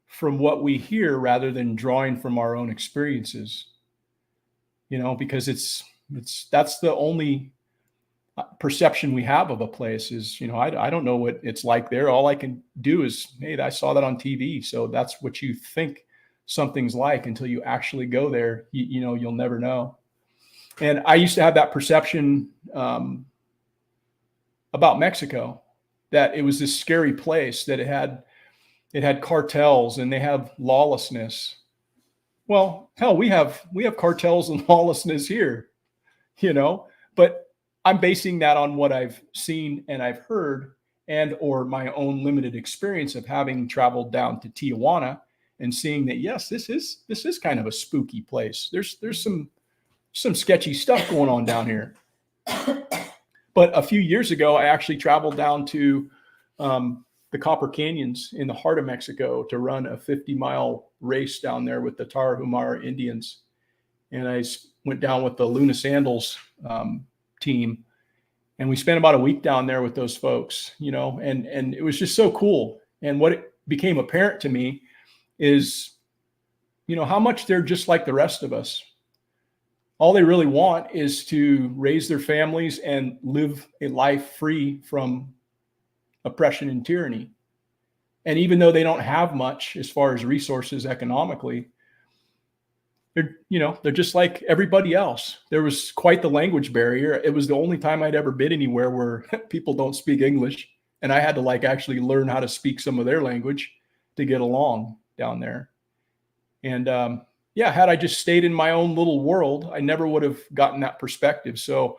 from what we hear rather than drawing from our own experiences, because that's the only perception we have of a place is, I don't know what it's like there. All I can do is, hey, I saw that on TV. So that's what you think something's like until you actually go there. You'll never know. And I used to have that perception about Mexico, that it was this scary place, that it had cartels and they have lawlessness. Well, hell, we have cartels and lawlessness here, but I'm basing that on what I've seen and I've heard, and or my own limited experience of having traveled down to Tijuana and seeing that, yes, this is kind of a spooky place. There's some sketchy stuff going on down here. But a few years ago, I actually traveled down to the Copper Canyons in the heart of Mexico to run a 50-mile race down there with the Tarahumara Indians. And I went down with the Luna Sandals team. And we spent about a week down there with those folks, and it was just so cool. And what it became apparent to me is, how much they're just like the rest of us. All they really want is to raise their families and live a life free from oppression and tyranny. And even though they don't have much as far as resources economically, they're just like everybody else. There was quite the language barrier. It was the only time I'd ever been anywhere where people don't speak English. And I had to actually learn how to speak some of their language to get along down there. And had I just stayed in my own little world, I never would have gotten that perspective. So,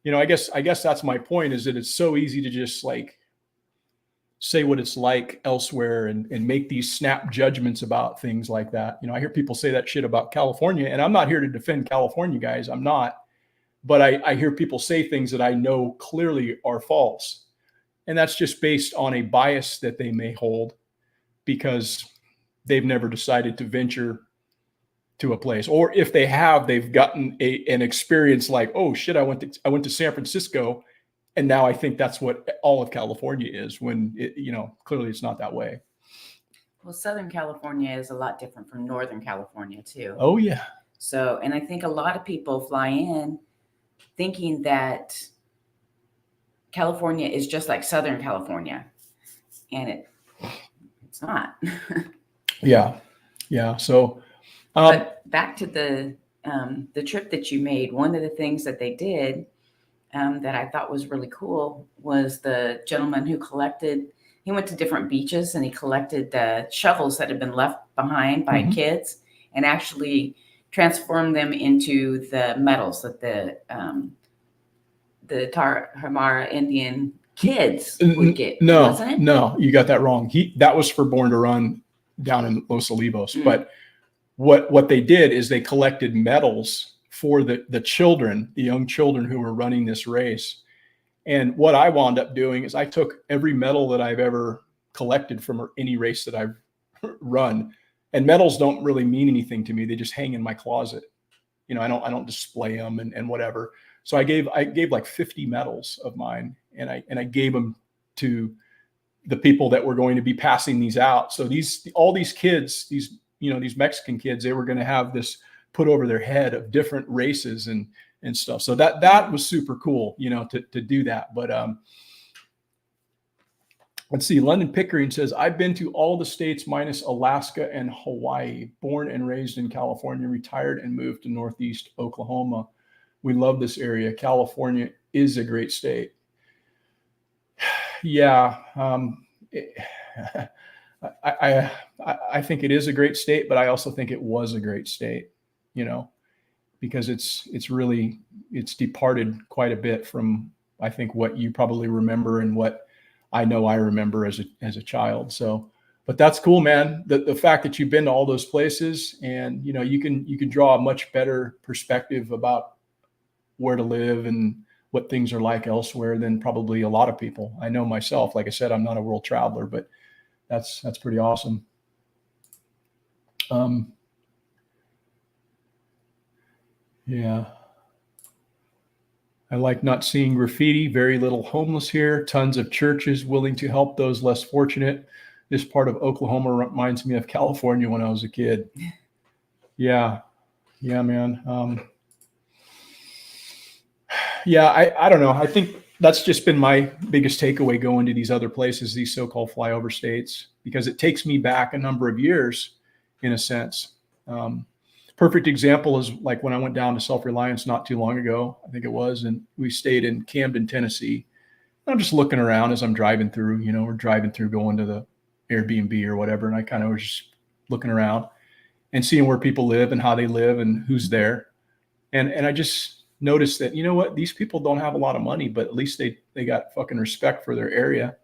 I guess that's my point, is that it's so easy to just say what it's like elsewhere and make these snap judgments about things like that. I hear people say that shit about California, and I'm not here to defend California, guys. I'm not. But I hear people say things that I know clearly are false. And that's just based on a bias that they may hold because they've never decided to venture to a place. Or if they have, they've gotten an experience like, oh shit, I went to San Francisco, and now I think that's what all of California is, when clearly it's not that way. Well, Southern California is a lot different from Northern California too. Oh yeah. So, and I think a lot of people fly in thinking that California is just like Southern California, and it's not. Yeah. So, but back to the trip that you made, one of the things that they did that I thought was really cool was the gentleman who he went to different beaches and he collected the shovels that had been left behind by kids and actually transformed them into the medals that the Tarahumara Indian kids would get. Wasn't it? No, you got that wrong. That was for Born to Run down in Los Olivos. But what they did is they collected medals for the children, the young children who were running this race. And what I wound up doing is I took every medal that I've ever collected from any race that I've run, and medals don't really mean anything to me. They just hang in my closet. You know, I don't display them and whatever. So I gave like 50 medals of mine, and I gave them to the people that were going to be passing these out. So all these kids, these Mexican kids, they were going to have this put over their head of different races and stuff. So that was super cool, to do that. But let's see. London Pickering says, I've been to all the states minus Alaska and Hawaii, born and raised in California, retired and moved to Northeast Oklahoma. We love this area. California is a great state. Yeah. I think it is a great state, but I also think it was a great state, because it's departed quite a bit from, I think, what you probably remember and what I know I remember as a child. So, but that's cool, man. The fact that you've been to all those places, and you can draw a much better perspective about where to live and what things are like elsewhere than probably a lot of people. I know myself, like I said, I'm not a world traveler, but that's pretty awesome. Yeah. I like not seeing graffiti, very little homeless here, tons of churches willing to help those less fortunate. This part of Oklahoma reminds me of California when I was a kid. Yeah. Yeah, man. Yeah, I don't know. I think that's just been my biggest takeaway going to these other places, these so-called flyover states, because it takes me back a number of years in a sense. Perfect example is like when I went down to Self-Reliance not too long ago, I think it was, and we stayed in Camden, Tennessee. I'm just looking around as I'm driving through, we're driving through going to the Airbnb or whatever. And I kind of was just looking around and seeing where people live and how they live and who's there. And I just noticed that, these people don't have a lot of money, but at least they got fucking respect for their area,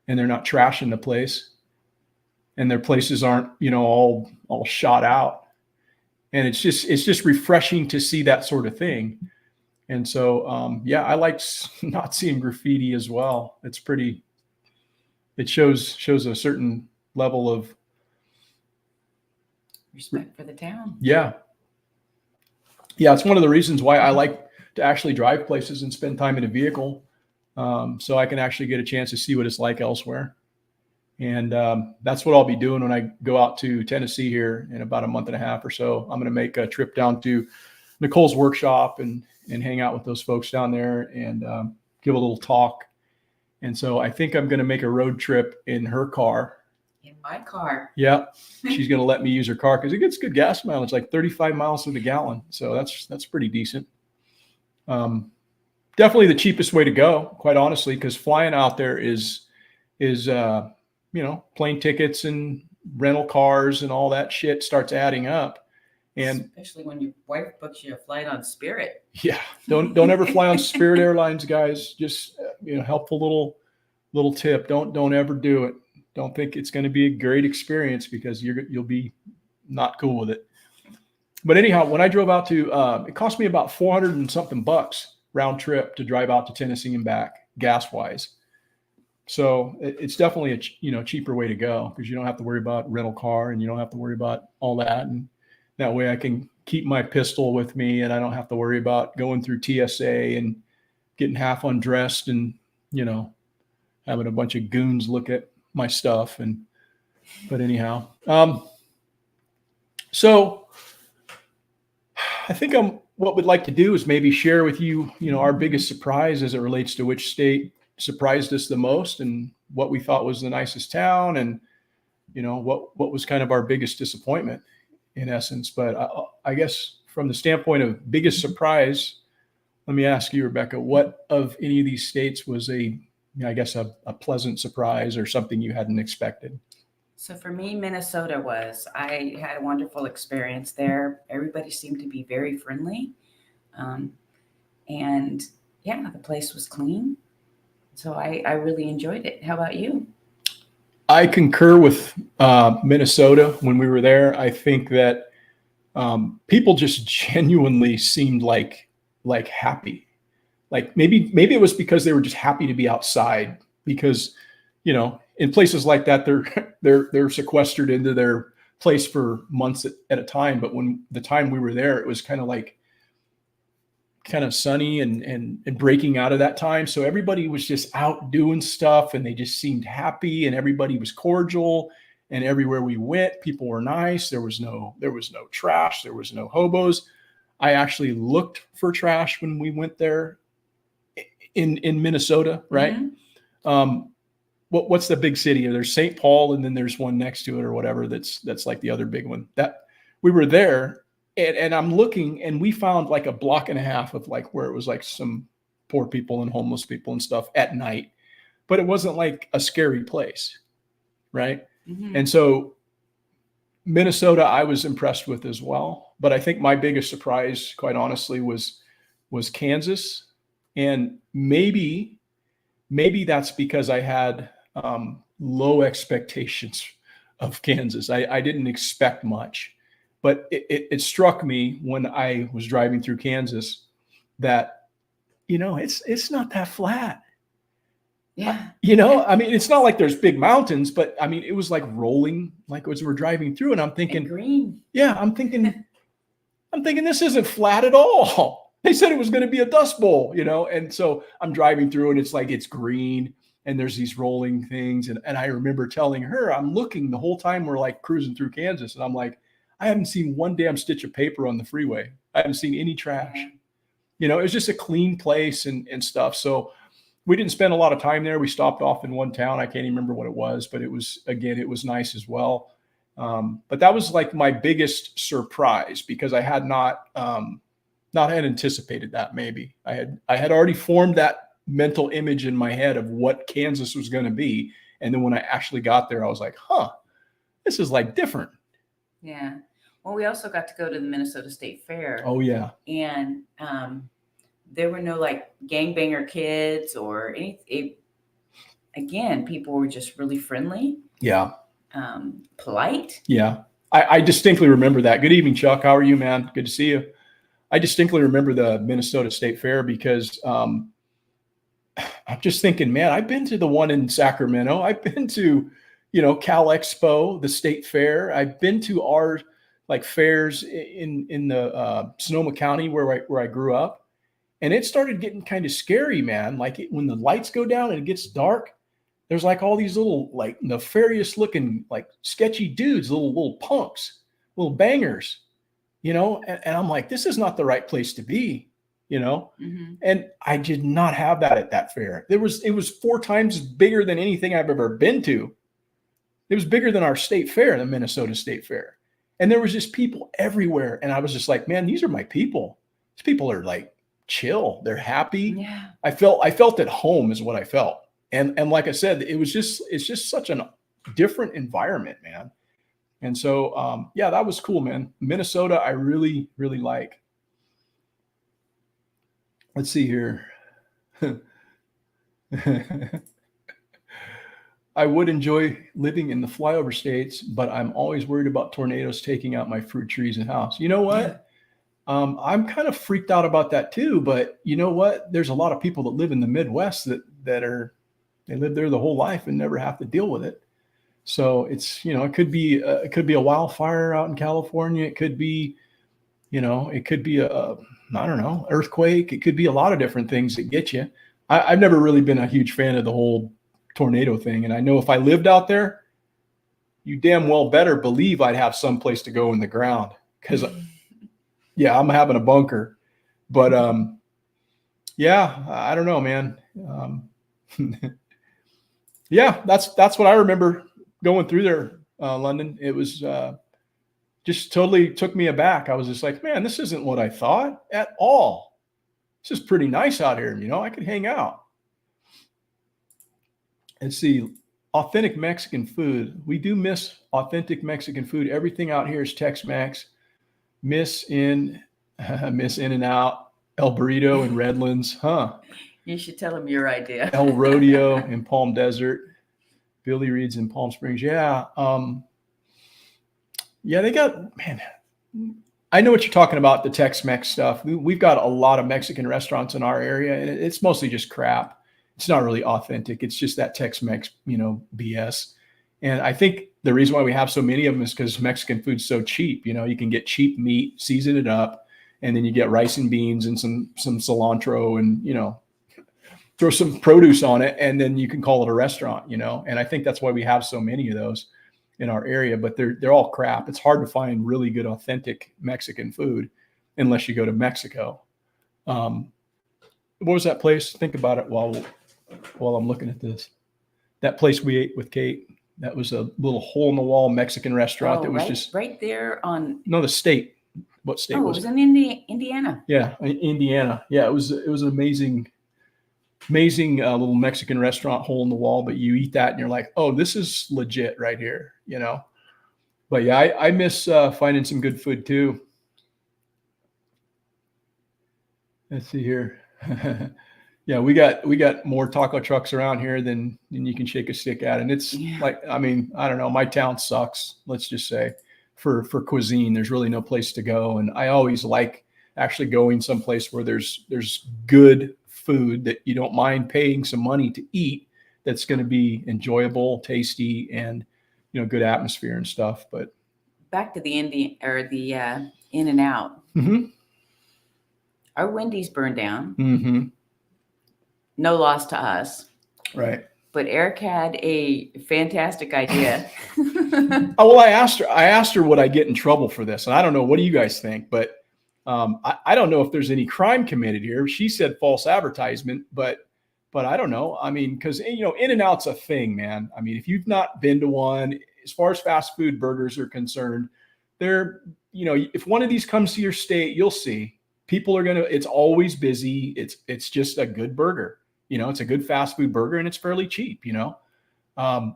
and they're not trashing the place, and their places aren't, all shot out. And it's just refreshing to see that sort of thing. And so, yeah, I like not seeing graffiti as well. It shows a certain level of respect for the town. Yeah. Yeah. It's one of the reasons why I like to actually drive places and spend time in a vehicle. So I can actually get a chance to see what it's like elsewhere. And that's what I'll be doing when I go out to Tennessee here in about a month and a half or so. I'm going to make a trip down to Nicole's workshop and hang out with those folks down there and give a little talk. And so I think I'm going to make a road trip in her car. In my car. Yeah. She's going to let me use her car because it gets good gas mileage, like 35 miles to the gallon. So that's pretty decent. Definitely the cheapest way to go, quite honestly, because flying out there is plane tickets and rental cars and all that shit starts adding up. And especially when your wife books you a flight on Spirit. Yeah. Don't ever fly on Spirit Airlines, guys. Just, helpful little tip. Don't ever do it. Don't think it's going to be a great experience because you'll be not cool with it. But anyhow, when I drove out to, it cost me about $400 and something bucks round trip to drive out to Tennessee and back, gas wise. So it's definitely a cheaper way to go because you don't have to worry about rental car and you don't have to worry about all that. And that way I can keep my pistol with me and I don't have to worry about going through TSA and getting half undressed and, having a bunch of goons look at my stuff. But anyhow, so I think what we'd like to do is maybe share with you, our biggest surprise as it relates to which state surprised us the most and what we thought was the nicest town and, what was kind of our biggest disappointment in essence. But I guess from the standpoint of biggest surprise, let me ask you, Rebecca, what of any of these states was a pleasant surprise or something you hadn't expected? So for me, Minnesota I had a wonderful experience there. Everybody seemed to be very friendly. And yeah, the place was clean. So I really enjoyed it. How about you? I concur with Minnesota when we were there. I think that people just genuinely seemed like happy. like maybe it was because they were just happy to be outside, because, you know, in places like that, they're sequestered into their place for months at a time. But when the time we were there, it was kind of sunny and breaking out of that time. So everybody was just out doing stuff, and they just seemed happy, and everybody was cordial. And everywhere we went, people were nice. There was no trash. There was no hobos. I actually looked for trash when we went there in Minnesota, right? Mhm. What's the big city? There's St. Paul, and then there's one next to it or whatever. That's like the other big one. That we were there, and I'm looking, and we found like a block and a half of like where it was like some poor people and homeless people and stuff at night, but it wasn't like a scary place, right? Mhm. And so Minnesota, I was impressed with as well. But I think my biggest surprise, quite honestly, was Kansas, and maybe that's because I had low expectations of Kansas. I didn't expect much, but it struck me when I was driving through Kansas that, you know, it's not that flat. Yeah. You know, I mean, it's not like there's big mountains, but I mean, it was like rolling, like as we're driving through, and I'm And thinking, green. yeah, I'm thinking this isn't flat at all. They said it was going to be a dust bowl, you know? And so I'm driving through, and it's like, it's green, and there's these rolling things. And I remember telling her, I'm looking the whole time we're like cruising through Kansas, and I'm like, I haven't seen one damn stitch of paper on the freeway. I haven't seen any trash. Yeah. You know, it was just a clean place and stuff. So we didn't spend a lot of time there. We stopped off in one town. I can't even remember what it was, but it was nice as well. But that was like my biggest surprise, because I had not had anticipated that. Maybe I had already formed that mental image in my head of what Kansas was going to be. And then when I actually got there, I was like, huh, this is like different. Yeah. Well, we also got to go to the Minnesota State Fair. Oh yeah. And there were no like gangbanger kids or anything. Again, people were just really friendly. Yeah. Polite. Yeah. I distinctly remember that. Good evening, Chuck. How are you, man? Good to see you. I distinctly remember the Minnesota State Fair because I'm just thinking, man, I've been to the one in Sacramento. I've been to, you know, Cal Expo, the state fair. I've been to our like fairs in the Sonoma County where I grew up. And it started getting kind of scary, man. Like when the lights go down and it gets dark, there's like all these little like nefarious looking, like sketchy dudes, little punks, little bangers, you know? And I'm like, this is not the right place to be, you know? Mm-hmm. And I did not have that at that fair. It was 4 times bigger than anything I've ever been to. It was bigger than our state fair, the Minnesota State Fair. And there was just people everywhere. And I was just like, man, these are my people. These people are like chill. They're happy. Yeah. I felt at home is what I felt. And like I said, it's just such a different environment, man. And so, yeah, that was cool, man. Minnesota, I really, really like. Let's see here. I would enjoy living in the Flyover States, but I'm always worried about tornadoes taking out my fruit trees and house. You know what? I'm kind of freaked out about that too, but you know what? There's a lot of people that live in the Midwest that they live there the whole life and never have to deal with it. So it's, you know, it could be a wildfire out in California. It could be, you know, it could be I don't know, earthquake. It could be a lot of different things that get you. I've never really been a huge fan of the whole tornado thing. And I know if I lived out there, you damn well better believe I'd have some place to go in the ground, because yeah, I'm having a bunker. But yeah, I don't know, man. Yeah, that's what I remember going through there, London. It was just totally took me aback. I was just like, man, this isn't what I thought at all. This is pretty nice out here. You know, I could hang out. Let's see, authentic Mexican food. We do miss authentic Mexican food. Everything out here is Tex-Mex. Miss In and Out, El Burrito in Redlands, huh? You should tell them your idea. El Rodeo in Palm Desert, Billy Reed's in Palm Springs. Yeah. Yeah, they got, man, I know what you're talking about, the Tex-Mex stuff. We've got a lot of Mexican restaurants in our area, and it's mostly just crap. It's not really authentic. It's just that Tex-Mex, BS. And I think the reason why we have so many of them is because Mexican food's so cheap. You can get cheap meat, season it up, and then you get rice and beans and some cilantro and, throw some produce on it, and then you can call it a restaurant, And I think that's why we have so many of those in our area, but they're all crap. It's hard to find really good, authentic Mexican food unless you go to Mexico. What was that place? Think about it while I'm looking at this. That place we ate with Kate, that was a little hole in the wall Mexican restaurant that was just right there on. No, the state. What state was it? It was in Indiana. Yeah, Indiana. Yeah, it was an amazing little Mexican restaurant, hole in the wall, but you eat that and you're like, oh, this is legit right here, But yeah, I miss finding some good food too. Let's see here. Yeah, we got more taco trucks around here than you can shake a stick at. And it's like, I don't know, my town sucks, let's just say, for cuisine. There's really no place to go. And I always like actually going someplace where there's good food that you don't mind paying some money to eat, that's going to be enjoyable, tasty, and good atmosphere and stuff. But back to the In-N-Out. Mm-hmm. Our Wendy's burned down. Mm-hmm. No loss to us. Right. But Eric had a fantastic idea. Well, I asked her would I get in trouble for this, and I don't know. What do you guys think? But I don't know if there's any crime committed here. She said false advertisement, but I don't know. Because In-N-Out's a thing, man. If you've not been to one, as far as fast food burgers are concerned, they're if one of these comes to your state, you'll see people are it's always busy. It's just a good burger. It's a good fast food burger, and it's fairly cheap. But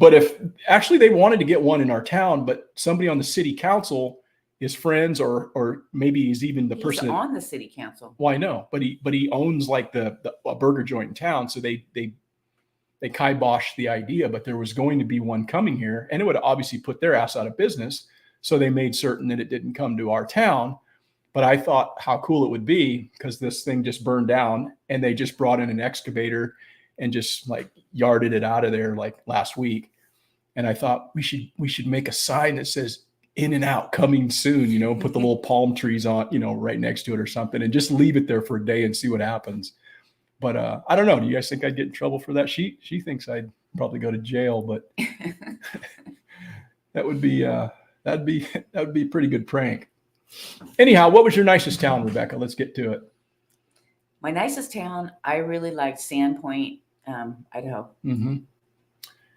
if actually they wanted to get one in our town, but somebody on the city council is friends, or maybe he's even the person on the city council. Well, I know, but he owns like a burger joint in town, so they kiboshed the idea. But there was going to be one coming here, and it would obviously put their ass out of business. So they made certain that it didn't come to our town. But I thought how cool it would be, because this thing just burned down, and they just brought in an excavator and just like yarded it out of there like last week. And I thought we should make a sign that says In-N-Out coming soon, put the little palm trees on, right next to it or something, and just leave it there for a day and see what happens. But I don't know. Do you guys think I'd get in trouble for that? She thinks I'd probably go to jail, but that would be a pretty good prank. Anyhow, what was your nicest town, Rebecca? Let's get to it. My nicest town, I really liked Sandpoint, Idaho. Mm-hmm.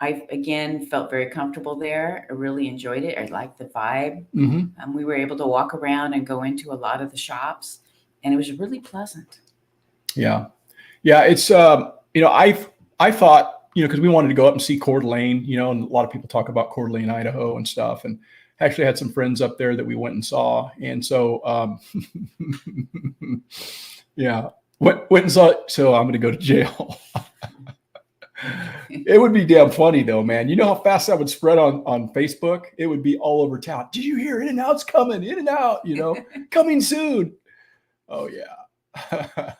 I, again, felt very comfortable there. I really enjoyed it. I liked the vibe. Mm-hmm. We were able to walk around and go into a lot of the shops, and it was really pleasant. Yeah. It's I thought because we wanted to go up and see Coeur d'Alene, and a lot of people talk about Coeur d'Alene, Idaho, and stuff, and actually had some friends up there that we went and saw, and so yeah, went and saw it. So I'm going to go to jail. It would be damn funny though, man. You know how fast that would spread on Facebook? It would be all over town. Did you hear In-N-Out's coming? In-N-Out, coming soon. Oh yeah.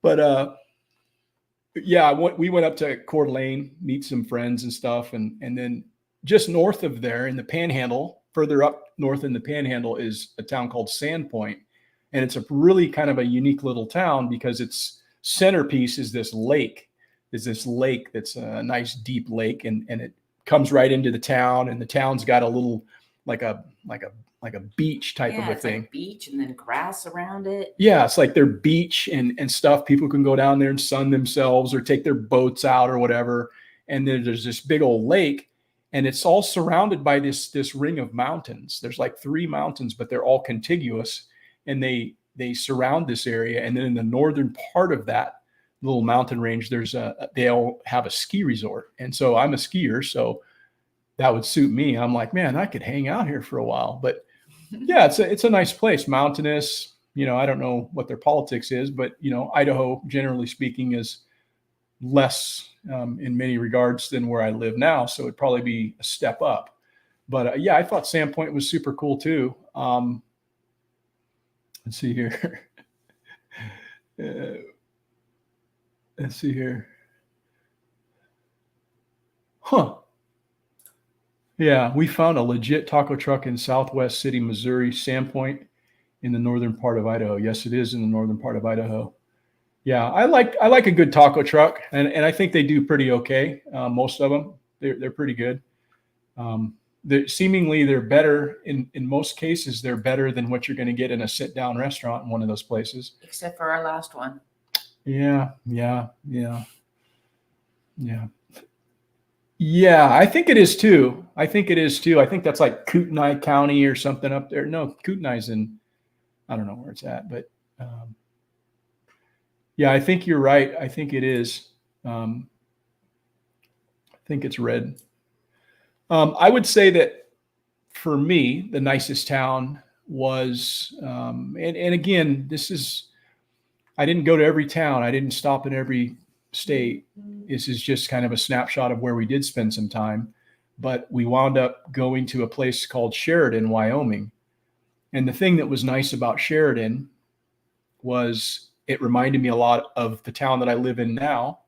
But yeah, we went up to Coeur d'Alene, meet some friends and stuff, and then just north of there in the Panhandle, further up north in the Panhandle, is a town called Sandpoint, and it's a really kind of a unique little town because its centerpiece is this lake. That's a nice deep lake, and it comes right into the town, and the town's got a little like a beach type of a thing. Like beach and then grass around it. Yeah, it's like their beach and stuff. People can go down there and sun themselves or take their boats out or whatever. And then there's this big old lake, and it's all surrounded by this ring of mountains. There's like 3 mountains, but they're all contiguous, and they surround this area. And then in the northern part of that little mountain range, they all have a ski resort. And so I'm a skier, so that would suit me. I'm like, man, I could hang out here for a while. But yeah, it's a nice place, mountainous. I don't know what their politics is, but Idaho, generally speaking, is less in many regards than where I live now. So it'd probably be a step up. But yeah, I thought Sandpoint was super cool too. Let's see here. Let's see here. Huh. Yeah, we found a legit taco truck in Southwest City, Missouri, Sandpoint in the northern part of Idaho. Yes, it is in the northern part of Idaho. Yeah, I like a good taco truck, and I think they do pretty okay. Most of them, they're pretty good. Seemingly they're better in most cases. They're better than what you're going to get in a sit down restaurant in one of those places. Except for our last one. Yeah. I think it is too. I think that's like Kootenai County or something up there. No, Kootenai's in, I don't know where it's at, but yeah, I think you're right. I think it is. I think it's red. I would say that for me, the nicest town was, and again, I didn't go to every town. I didn't stop in every state. This is just kind of a snapshot of where we did spend some time, but we wound up going to a place called Sheridan, Wyoming. And the thing that was nice about Sheridan was it reminded me a lot of the town that I live in now,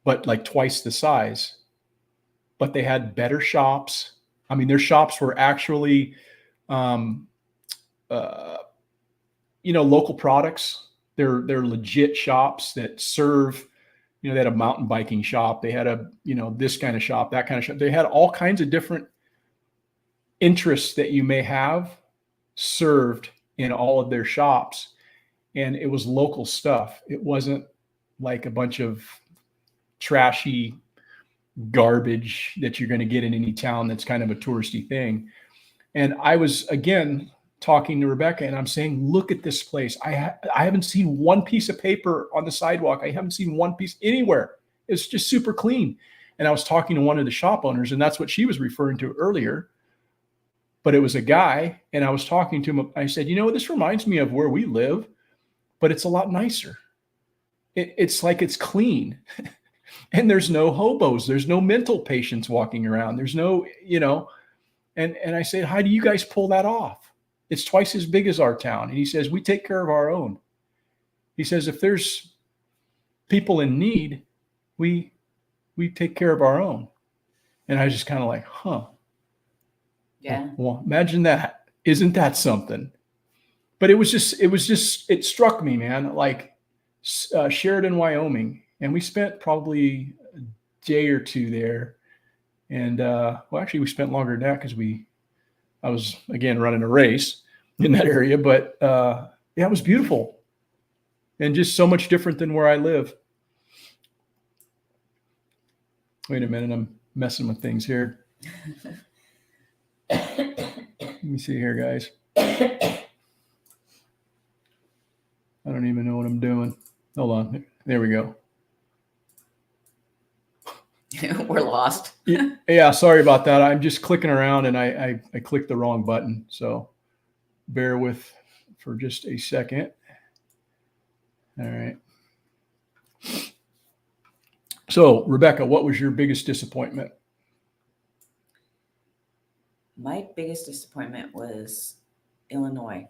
but like twice the size. But they had better shops. I mean, their shops were actually, local products. They're legit shops that serve, they had a mountain biking shop. They had this kind of shop, that kind of shop. They had all kinds of different interests that you may have served in all of their shops. And it was local stuff. It wasn't like a bunch of trashy garbage that you're going to get in any town that's kind of a touristy thing. And I was, again, talking to Rebecca, and I'm saying, look at this place. I haven't seen one piece of paper on the sidewalk. I haven't seen one piece anywhere. It's just super clean. And I was talking to one of the shop owners, and that's what she was referring to earlier. But it was a guy, and I was talking to him. I said, this reminds me of where we live, but it's a lot nicer. It's like it's clean. And there's no hobos. There's no mental patients walking around. There's no, and I said, how do you guys pull that off? It's twice as big as our town. And he says, we take care of our own. He says, if there's people in need, we take care of our own. And I was just kind of like, huh. Yeah. Well, imagine that. Isn't that something? But it struck me, man, like Sheridan, Wyoming. And we spent probably a day or two there. And actually we spent longer than that because I was, again, running a race in that area. But it was beautiful and just so much different than where I live. Wait a minute. I'm messing with things here. Let me see here, guys. I don't even know what I'm doing. Hold on. There we go. We're lost. Yeah, sorry about that. I'm just clicking around and I clicked the wrong button. So bear with for just a second. All right. So Rebecca, what was your biggest disappointment? My biggest disappointment was Illinois.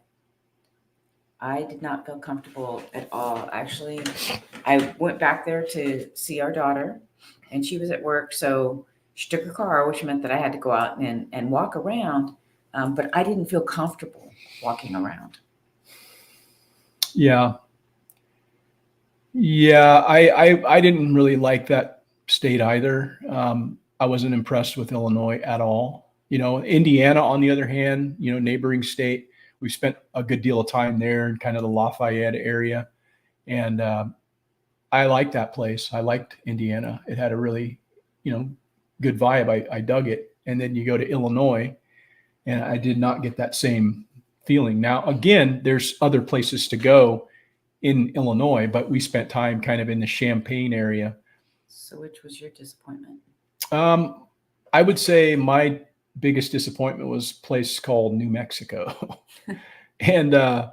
I did not feel comfortable at all. Actually, I went back there to see our daughter, and she was at work, so she took her car, which meant that I had to go out and walk around, but I didn't feel comfortable walking around. Yeah. I didn't really like that state either. I wasn't impressed with Illinois at all. Indiana, on the other hand, neighboring state, we spent a good deal of time there in kind of the Lafayette area. And I liked that place. I liked Indiana. It had a really, good vibe. I dug it. And then you go to Illinois, and I did not get that same feeling. Now, again, there's other places to go in Illinois, but we spent time kind of in the Champaign area. So which was your disappointment? I would say my biggest disappointment was a place called New Mexico. And I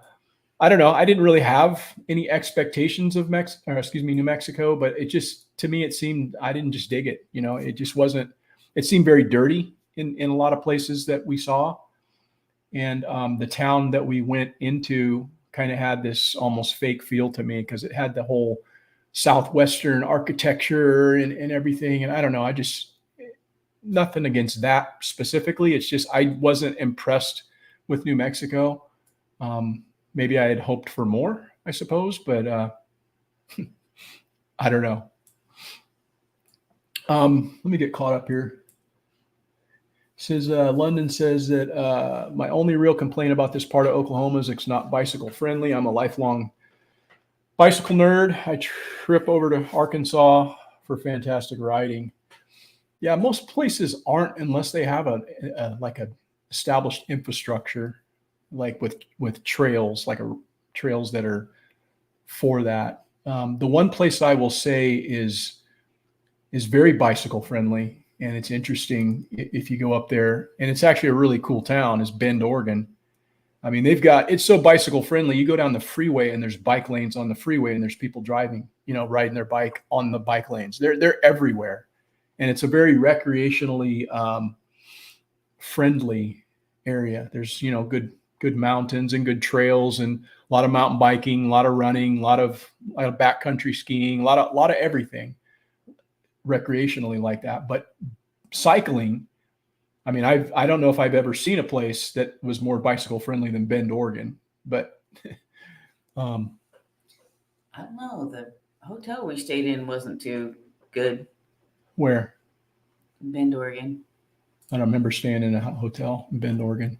don't know, I didn't really have any expectations of New Mexico, but it just, to me, it seemed, I didn't just dig it. It just wasn't, it seemed very dirty. in a lot of places that we saw. And the town that we went into kind of had this almost fake feel to me because it had the whole Southwestern architecture and everything. And I don't know, I just, nothing against that specifically. It's just, I wasn't impressed with New Mexico. Maybe I had hoped for more, I suppose, but I don't know. Let me get caught up here. Says London says that my only real complaint about this part of Oklahoma is it's not bicycle friendly. I'm a lifelong bicycle nerd. I trip over to Arkansas for fantastic riding. Yeah, most places aren't unless they have a established infrastructure, like with trails, trails that are for that. The one place I will say is very bicycle friendly. And it's interesting if you go up there, and it's actually a really cool town, is Bend, Oregon. I mean, it's so bicycle friendly. You go down the freeway and there's bike lanes on the freeway and there's people driving, riding their bike on the bike lanes. They're everywhere. And it's a very recreationally friendly area. There's, good mountains and good trails and a lot of mountain biking, a lot of running, a lot of backcountry skiing, a lot of everything recreationally like that. But cycling, I mean, I don't know if I've ever seen a place that was more bicycle friendly than Bend, Oregon, but I don't know. The hotel we stayed in wasn't too good. Where? Bend, Oregon. I don't remember staying in a hotel in Bend, Oregon.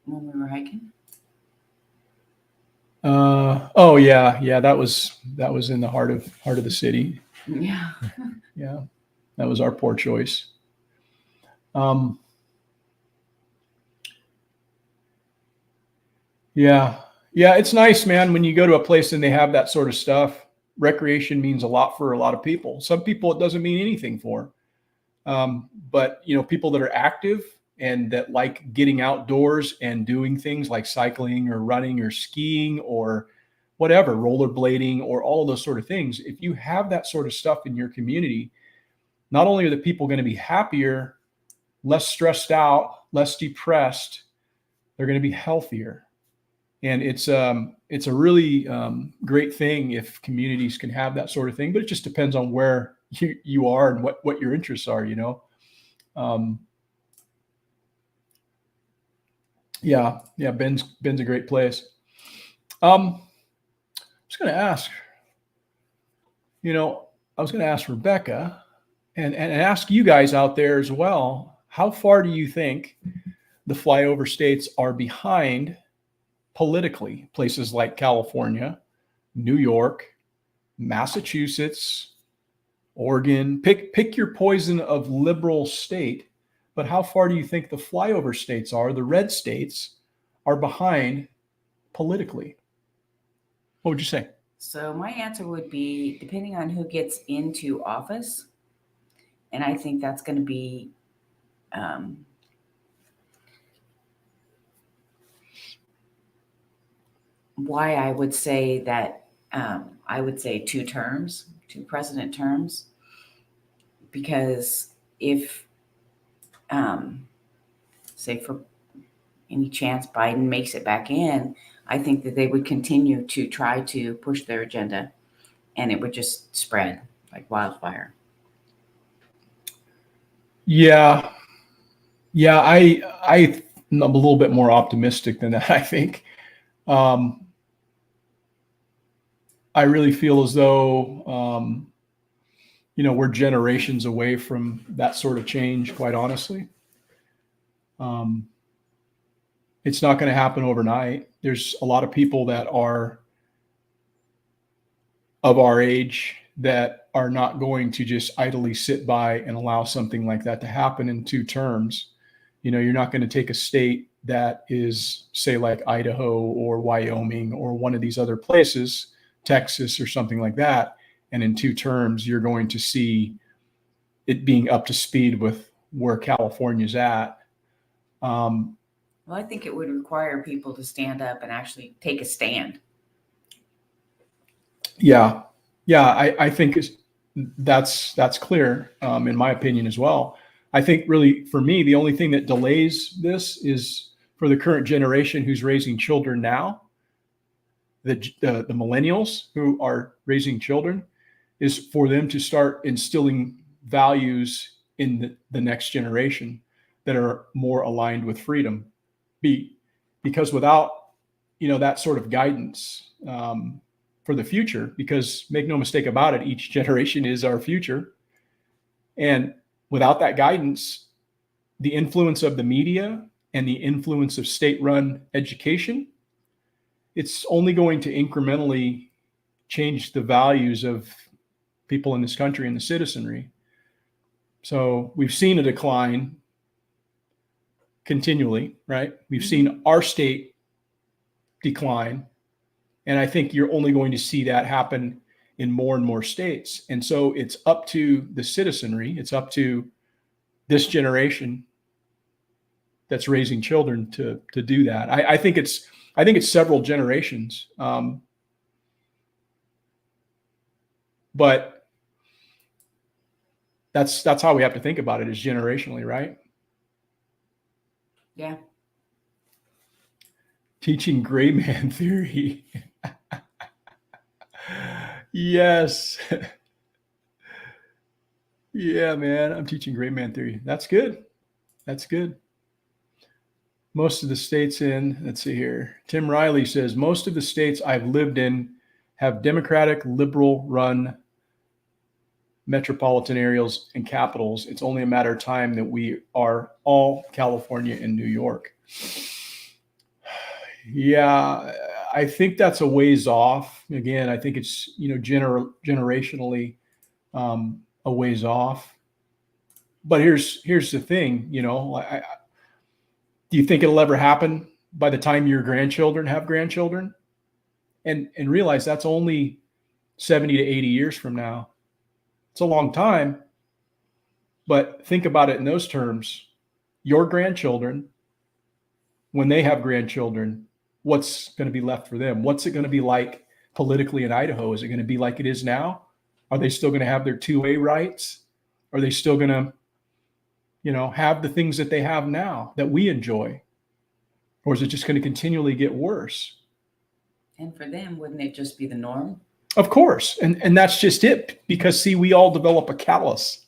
When we were hiking. Oh yeah. That was in the heart of the city. Yeah. Yeah. That was our poor choice. Yeah, it's nice, man, when you go to a place and they have that sort of stuff. Recreation means a lot for a lot of people. Some people it doesn't mean anything for. But people that are active and that like getting outdoors and doing things like cycling or running or skiing or whatever, rollerblading or all of those sort of things. If you have that sort of stuff in your community, not only are the people going to be happier, less stressed out, less depressed, they're going to be healthier. And it's a really great thing if communities can have that sort of thing, but it just depends on where you are and what your interests are, Yeah, Ben's a great place. I was going to ask, Rebecca and ask you guys out there as well, how far do you think the flyover states are behind politically? Places like California, New York, Massachusetts, Oregon, pick your poison of liberal state, but how far do you think the flyover states are, the red states, are behind politically? What would you say? So my answer would be depending on who gets into office. And I think that's going to be why I would say that I would say 2 president terms, because if say for any chance Biden makes it back in, I think that they would continue to try to push their agenda and it would just spread like wildfire. Yeah, I'm a little bit more optimistic than that, I think. I really feel as though, we're generations away from that sort of change, quite honestly. It's not going to happen overnight. There's a lot of people that are of our age that are not going to just idly sit by and allow something like that to happen in 2 terms. You're not going to take a state that is, say, like Idaho or Wyoming or one of these other places, Texas or something like that, and in 2 terms, you're going to see it being up to speed with where California's at. Well, I think it would require people to stand up and actually take a stand. Yeah, I think that's clear, in my opinion as well. I think really for me, the only thing that delays this is for the current generation who's raising children now, the millennials who are raising children, is for them to start instilling values in the next generation that are more aligned with freedom. Because without, that sort of guidance for the future, because make no mistake about it, each generation is our future. And without that guidance, the influence of the media and the influence of state-run education, it's only going to incrementally change the values of people in this country and the citizenry. So we've seen a decline continually, right? We've seen our state decline. And I think you're only going to see that happen in more and more states. And so it's up to the citizenry, it's up to this generation that's raising children to do that. I think it's several generations. But that's how we have to think about it, is generationally, right? Yeah. Teaching gray man theory. Yes. Yeah, man, I'm teaching gray man theory. That's good. That's good. Most of the states let's see here. Tim Riley says, most of the states I've lived in have Democratic, liberal run metropolitan areas and capitals. It's only a matter of time that we are all California and New York. Yeah, I think that's a ways off. Again, I think it's, generationally a ways off. But here's the thing, do you think it'll ever happen by the time your grandchildren have grandchildren? And realize that's only 70 to 80 years from now. It's a long time, but think about it in those terms. Your grandchildren, when they have grandchildren, what's going to be left for them? What's it going to be like politically in Idaho? Is it going to be like it is now? Are they still going to have their 2A rights? Are they still going to, have the things that they have now that we enjoy? Or is it just going to continually get worse? And for them, wouldn't it just be the norm? Of course. And that's just it. Because see, we all develop a callus.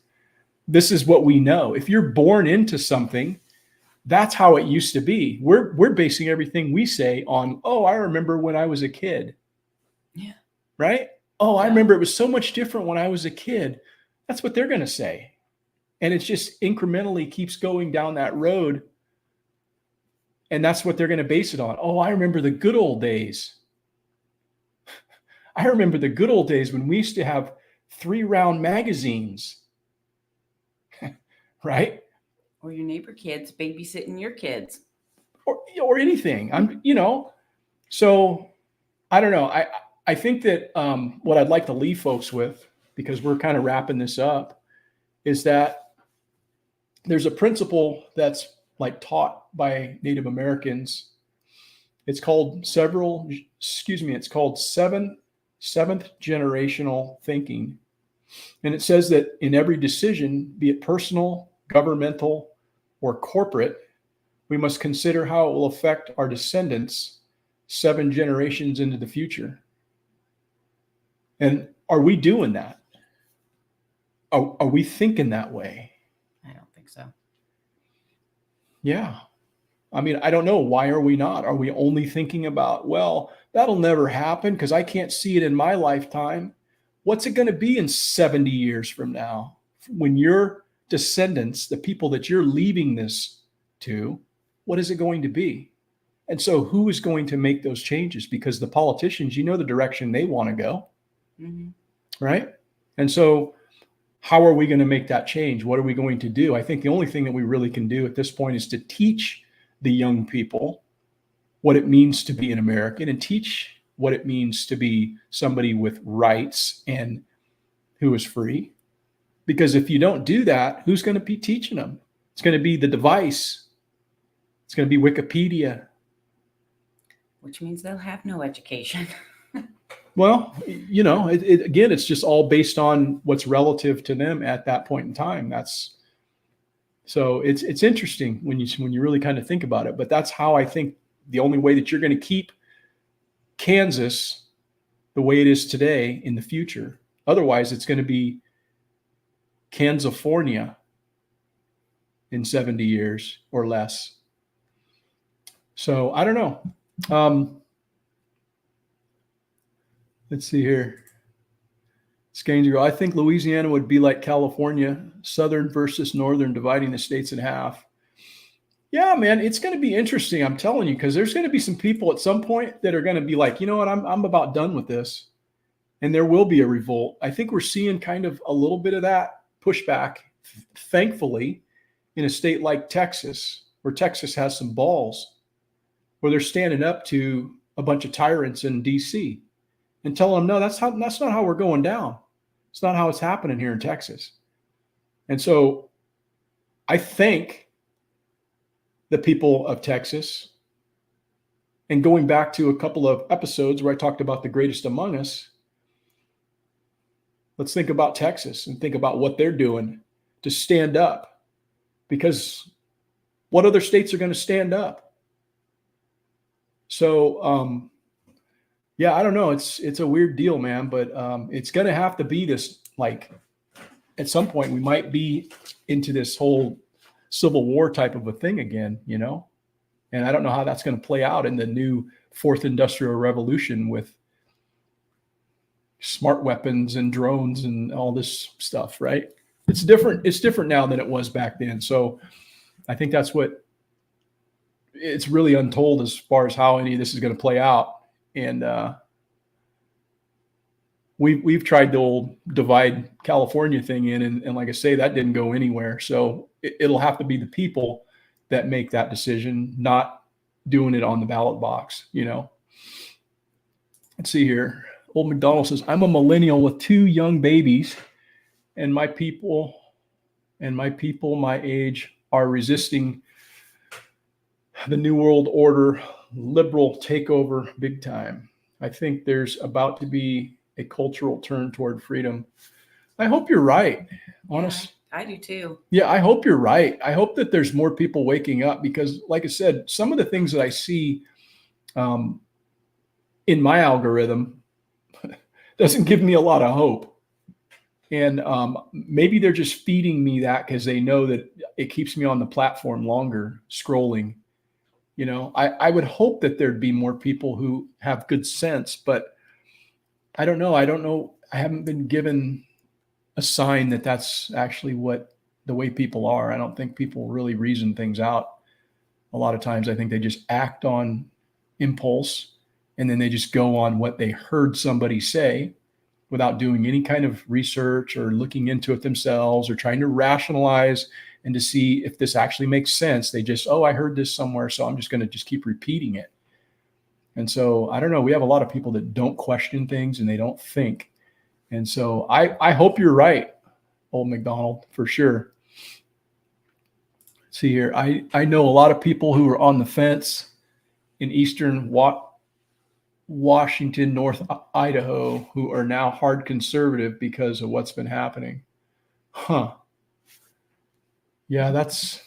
This is what we know. If you're born into something, that's how it used to be. We're basing everything we say on, I remember when I was a kid. Yeah. Right? I remember it was so much different when I was a kid. That's what they're going to say. And it just incrementally keeps going down that road. And that's what they're going to base it on. I remember the good old days. I remember the good old days when we used to have 3-round magazines. Right? Or your neighbor kids babysitting your kids. Or anything. So I don't know. I think that what I'd like to leave folks with, because we're kind of wrapping this up, is that there's a principle that's like taught by Native Americans. It's called seventh generational thinking. And it says that in every decision, be it personal, governmental, or corporate, we must consider how it will affect our descendants 7 generations into the future. And are we doing that? Are we thinking that way? I don't think so. Yeah. I mean, I don't know. Why are we not? Are we only thinking about, that'll never happen because I can't see it in my lifetime? What's it going to be in 70 years from now? When your descendants, the people that you're leaving this to, what is it going to be? And so who is going to make those changes? Because the politicians, the direction they want to go. Mm-hmm. Right? And so how are we going to make that change? What are we going to do? I think the only thing that we really can do at this point is to teach the young people what it means to be an American and teach what it means to be somebody with rights and who is free. Because if you don't do that, who's going to be teaching them? It's going to be the device. It's going to be Wikipedia. Which means they'll have no education. Well, again, it's just all based on what's relative to them at that point in time. That's So it's interesting when you really kind of think about it. But that's how I think the only way that you're going to keep Kansas the way it is today in the future. Otherwise, it's going to be California in 70 years or less. So I don't know. Let's see here. Scanger, I think Louisiana would be like California, southern versus northern, dividing the states in half. Yeah, man, it's going to be interesting. I'm telling you, because there's going to be some people at some point that are going to be like, you know what, I'm about done with this. And there will be a revolt. I think we're seeing kind of a little bit of that pushback, thankfully, in a state like Texas, where Texas has some balls, where they're standing up to a bunch of tyrants in DC and telling them, no, that's not how we're going down. It's not how it's happening here in Texas. And so I thank the people of Texas. And going back to a couple of episodes where I talked about the greatest among us, let's think about Texas and think about what they're doing to stand up. Because what other states are going to stand up? So, yeah, I don't know. It's a weird deal, man, but it's going to have to be this, like, at some point we might be into this whole Civil War type of a thing again, you know? And I don't know how that's going to play out in the new fourth industrial revolution with smart weapons and drones and all this stuff, right? It's different. It's different now than it was back then. So I think that's what it's really untold as far as how any of this is going to play out. And we've tried the old divide California thing in, and like I say, that didn't go anywhere. So it'll have to be the people that make that decision, not doing it on the ballot box, you know. Let's see here. Old McDonald says, I'm a millennial with 2 young babies, and my people my age are resisting the New World Order liberal takeover big time. I think there's about to be a cultural turn toward freedom. I hope you're right. Honest. Yeah, I do too. Yeah, I hope you're right. I hope that there's more people waking up because, like I said, some of the things that I see in my algorithm doesn't give me a lot of hope. And maybe they're just feeding me that because they know that it keeps me on the platform longer, scrolling. You know, I would hope that there'd be more people who have good sense, but I don't know. I haven't been given a sign that that's actually the way people are. I don't think people really reason things out. A lot of times I think they just act on impulse and then they just go on what they heard somebody say without doing any kind of research or looking into it themselves or trying to rationalize and to see if this actually makes sense. They just, I heard this somewhere, so I'm just going to just keep repeating it. And so I don't know. We have a lot of people that don't question things and they don't think. And so I hope you're right, old McDonald, for sure. Let's see here. I know a lot of people who are on the fence in eastern Washington, North Idaho, who are now hard conservative because of what's been happening. Huh. Yeah, that's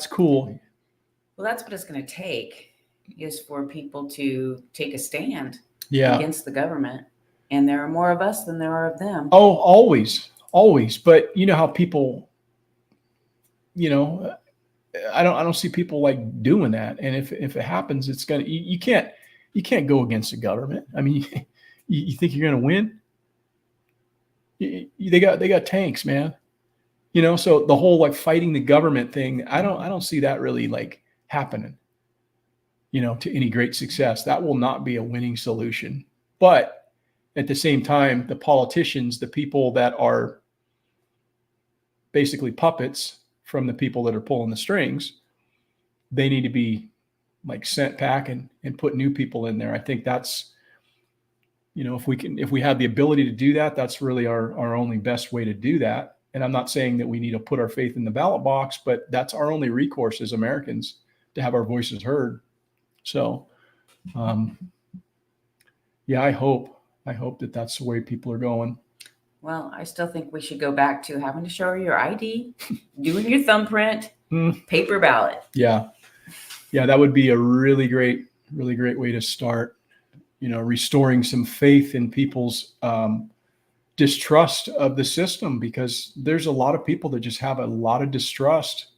cool. Well, that's what it's going to take, is for people to take a stand against the government. And there are more of us than there are of them. Oh, always. But you know how people, you know, I don't see people like doing that. And if it happens, it's gonna, you can't go against the government. I mean, you think you're gonna win? They got tanks, man. You know, so the whole like fighting the government thing, I don't see that really like happening, you know, to any great success. That will not be a winning solution. But at the same time, the politicians, the people that are basically puppets from the people that are pulling the strings, they need to be like sent back and put new people in there. I think that's, you know, if we have the ability to do that, that's really our only best way to do that. And I'm not saying that we need to put our faith in the ballot box, but that's our only recourse as Americans to have our voices heard. So, yeah, I hope that that's the way people are going. Well, I still think we should go back to having to show your ID, doing your thumbprint, paper ballot. Yeah. Yeah, that would be a really great way to start, restoring some faith in people's distrust of the system, because there's a lot of people that just have a lot of distrust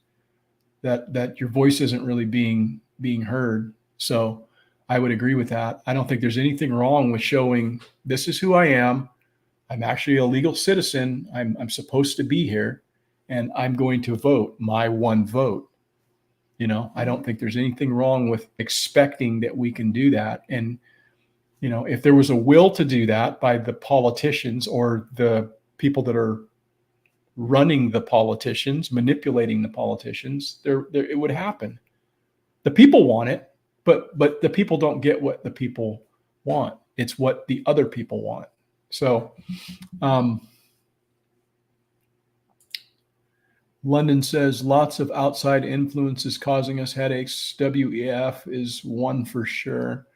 that your voice isn't really being heard. So I would agree with that. I don't think there's anything wrong with showing this is who I am. I'm actually a legal citizen. I'm supposed to be here, and I'm going to vote my one vote. I don't think there's anything wrong with expecting that we can do that. And, if there was a will to do that by the politicians or the people that are running the politicians, manipulating the politicians, it would happen. The people want it, but the people don't get what the people want. It's what the other people want. So, London says lots of outside influences causing us headaches. WEF is one for sure.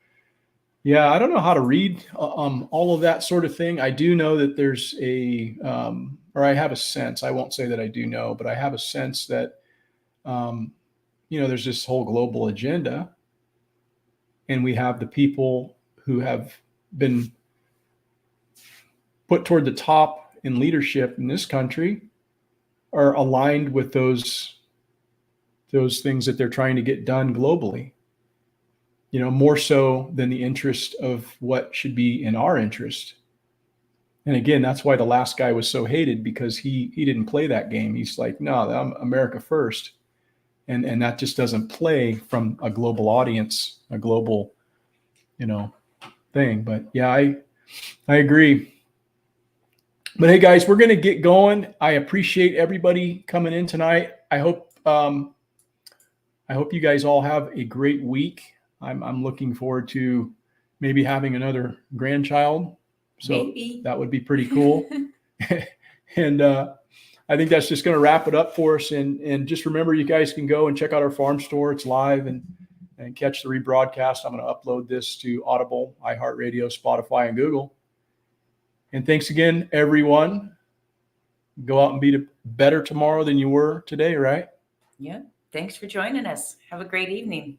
Yeah, I don't know how to read all of that sort of thing. I do know that there's or I have a sense. I won't say that I do know, but I have a sense that there's this whole global agenda, and we have the people who have been put toward the top in leadership in this country are aligned with those things that they're trying to get done globally, more so than the interest of what should be in our interest. And again, that's why the last guy was so hated, because he didn't play that game. He's like, no, I'm America first. And that just doesn't play from a global audience, a global, thing. But yeah, I agree. But hey, guys, we're going to get going. I appreciate everybody coming in tonight. I hope you guys all have a great week. I'm looking forward to maybe having another grandchild. So Maybe. That would be pretty cool. And I think that's just going to wrap it up for us. And just remember, you guys can go and check out our farm store. It's live, and catch the rebroadcast. I'm going to upload this to Audible, iHeartRadio, Spotify, and Google. And thanks again, everyone. Go out and be better tomorrow than you were today, right? Yeah. Thanks for joining us. Have a great evening.